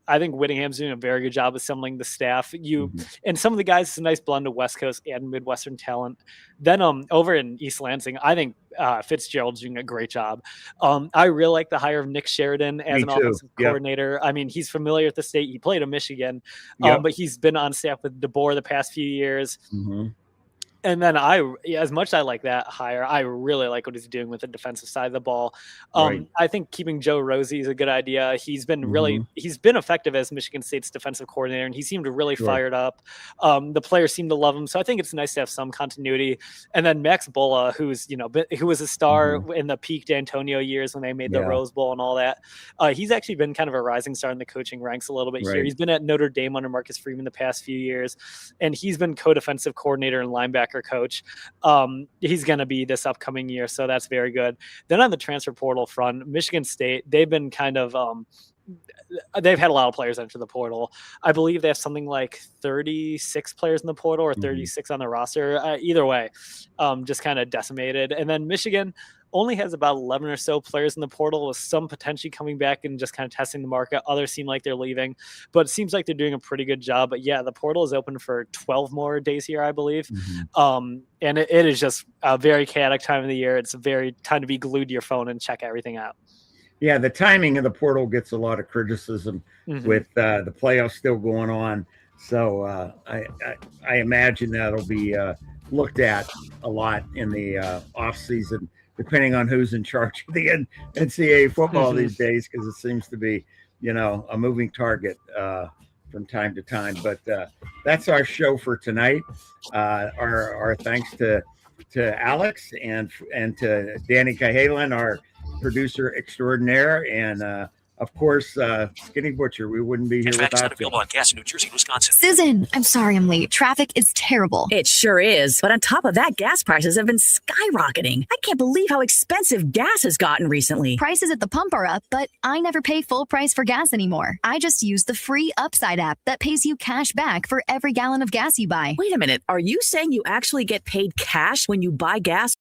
I think Whittingham's doing a very good job assembling the staff. And some of the guys, it's a nice blend of West Coast and Midwestern talent. Then over in East Lansing, I think Fitzgerald's doing a great job. I really like the hire of Nick Sheridan as an offensive coordinator. I mean, he's familiar with the state. He played at Michigan, but he's been on staff with DeBoer the past few years. And then as much as I like that hire, I really like what he's doing with the defensive side of the ball. I think keeping Joe Rosie is a good idea. He's been he's been effective as Michigan State's defensive coordinator, and he seemed really fired up. The players seem to love him, so I think it's nice to have some continuity. And then Max Bola, who was a star in the peak D'Antonio years when they made the Rose Bowl and all that. He's actually been kind of a rising star in the coaching ranks a little bit here. He's been at Notre Dame under Marcus Freeman the past few years, and he's been co-defensive coordinator and linebacker coach. He's going to be this upcoming year, so that's very good. Then on the transfer portal front, Michigan State, they've been kind of they've had a lot of players enter the portal. I believe they have something like 36 players in the portal or 36 on the roster. Either way, just kind of decimated. And then Michigan only has about 11 or so players in the portal, with some potentially coming back and just kind of testing the market. Others seem like they're leaving, but it seems like they're doing a pretty good job. But yeah, the portal is open for 12 more days here, I believe. And it is just a very chaotic time of the year. It's a very time to be glued to your phone and check everything out. Yeah, the timing of the portal gets a lot of criticism with the playoffs still going on. So I imagine that'll be looked at a lot in the off season, depending on who's in charge of the NCAA football these days, because it seems to be, a moving target from time to time. But that's our show for tonight. Our thanks to Alex and to Danny Cahalan, our producer extraordinaire, and of course, Skinny Butcher. We wouldn't be here without available on gas in New Jersey, Wisconsin. Susan, I'm sorry I'm late. Traffic is terrible. It sure is. But on top of that, gas prices have been skyrocketing. I can't believe how expensive gas has gotten recently. Prices at the pump are up, but I never pay full price for gas anymore. I just use the free Upside app that pays you cash back for every gallon of gas you buy. Wait a minute. Are you saying you actually get paid cash when you buy gas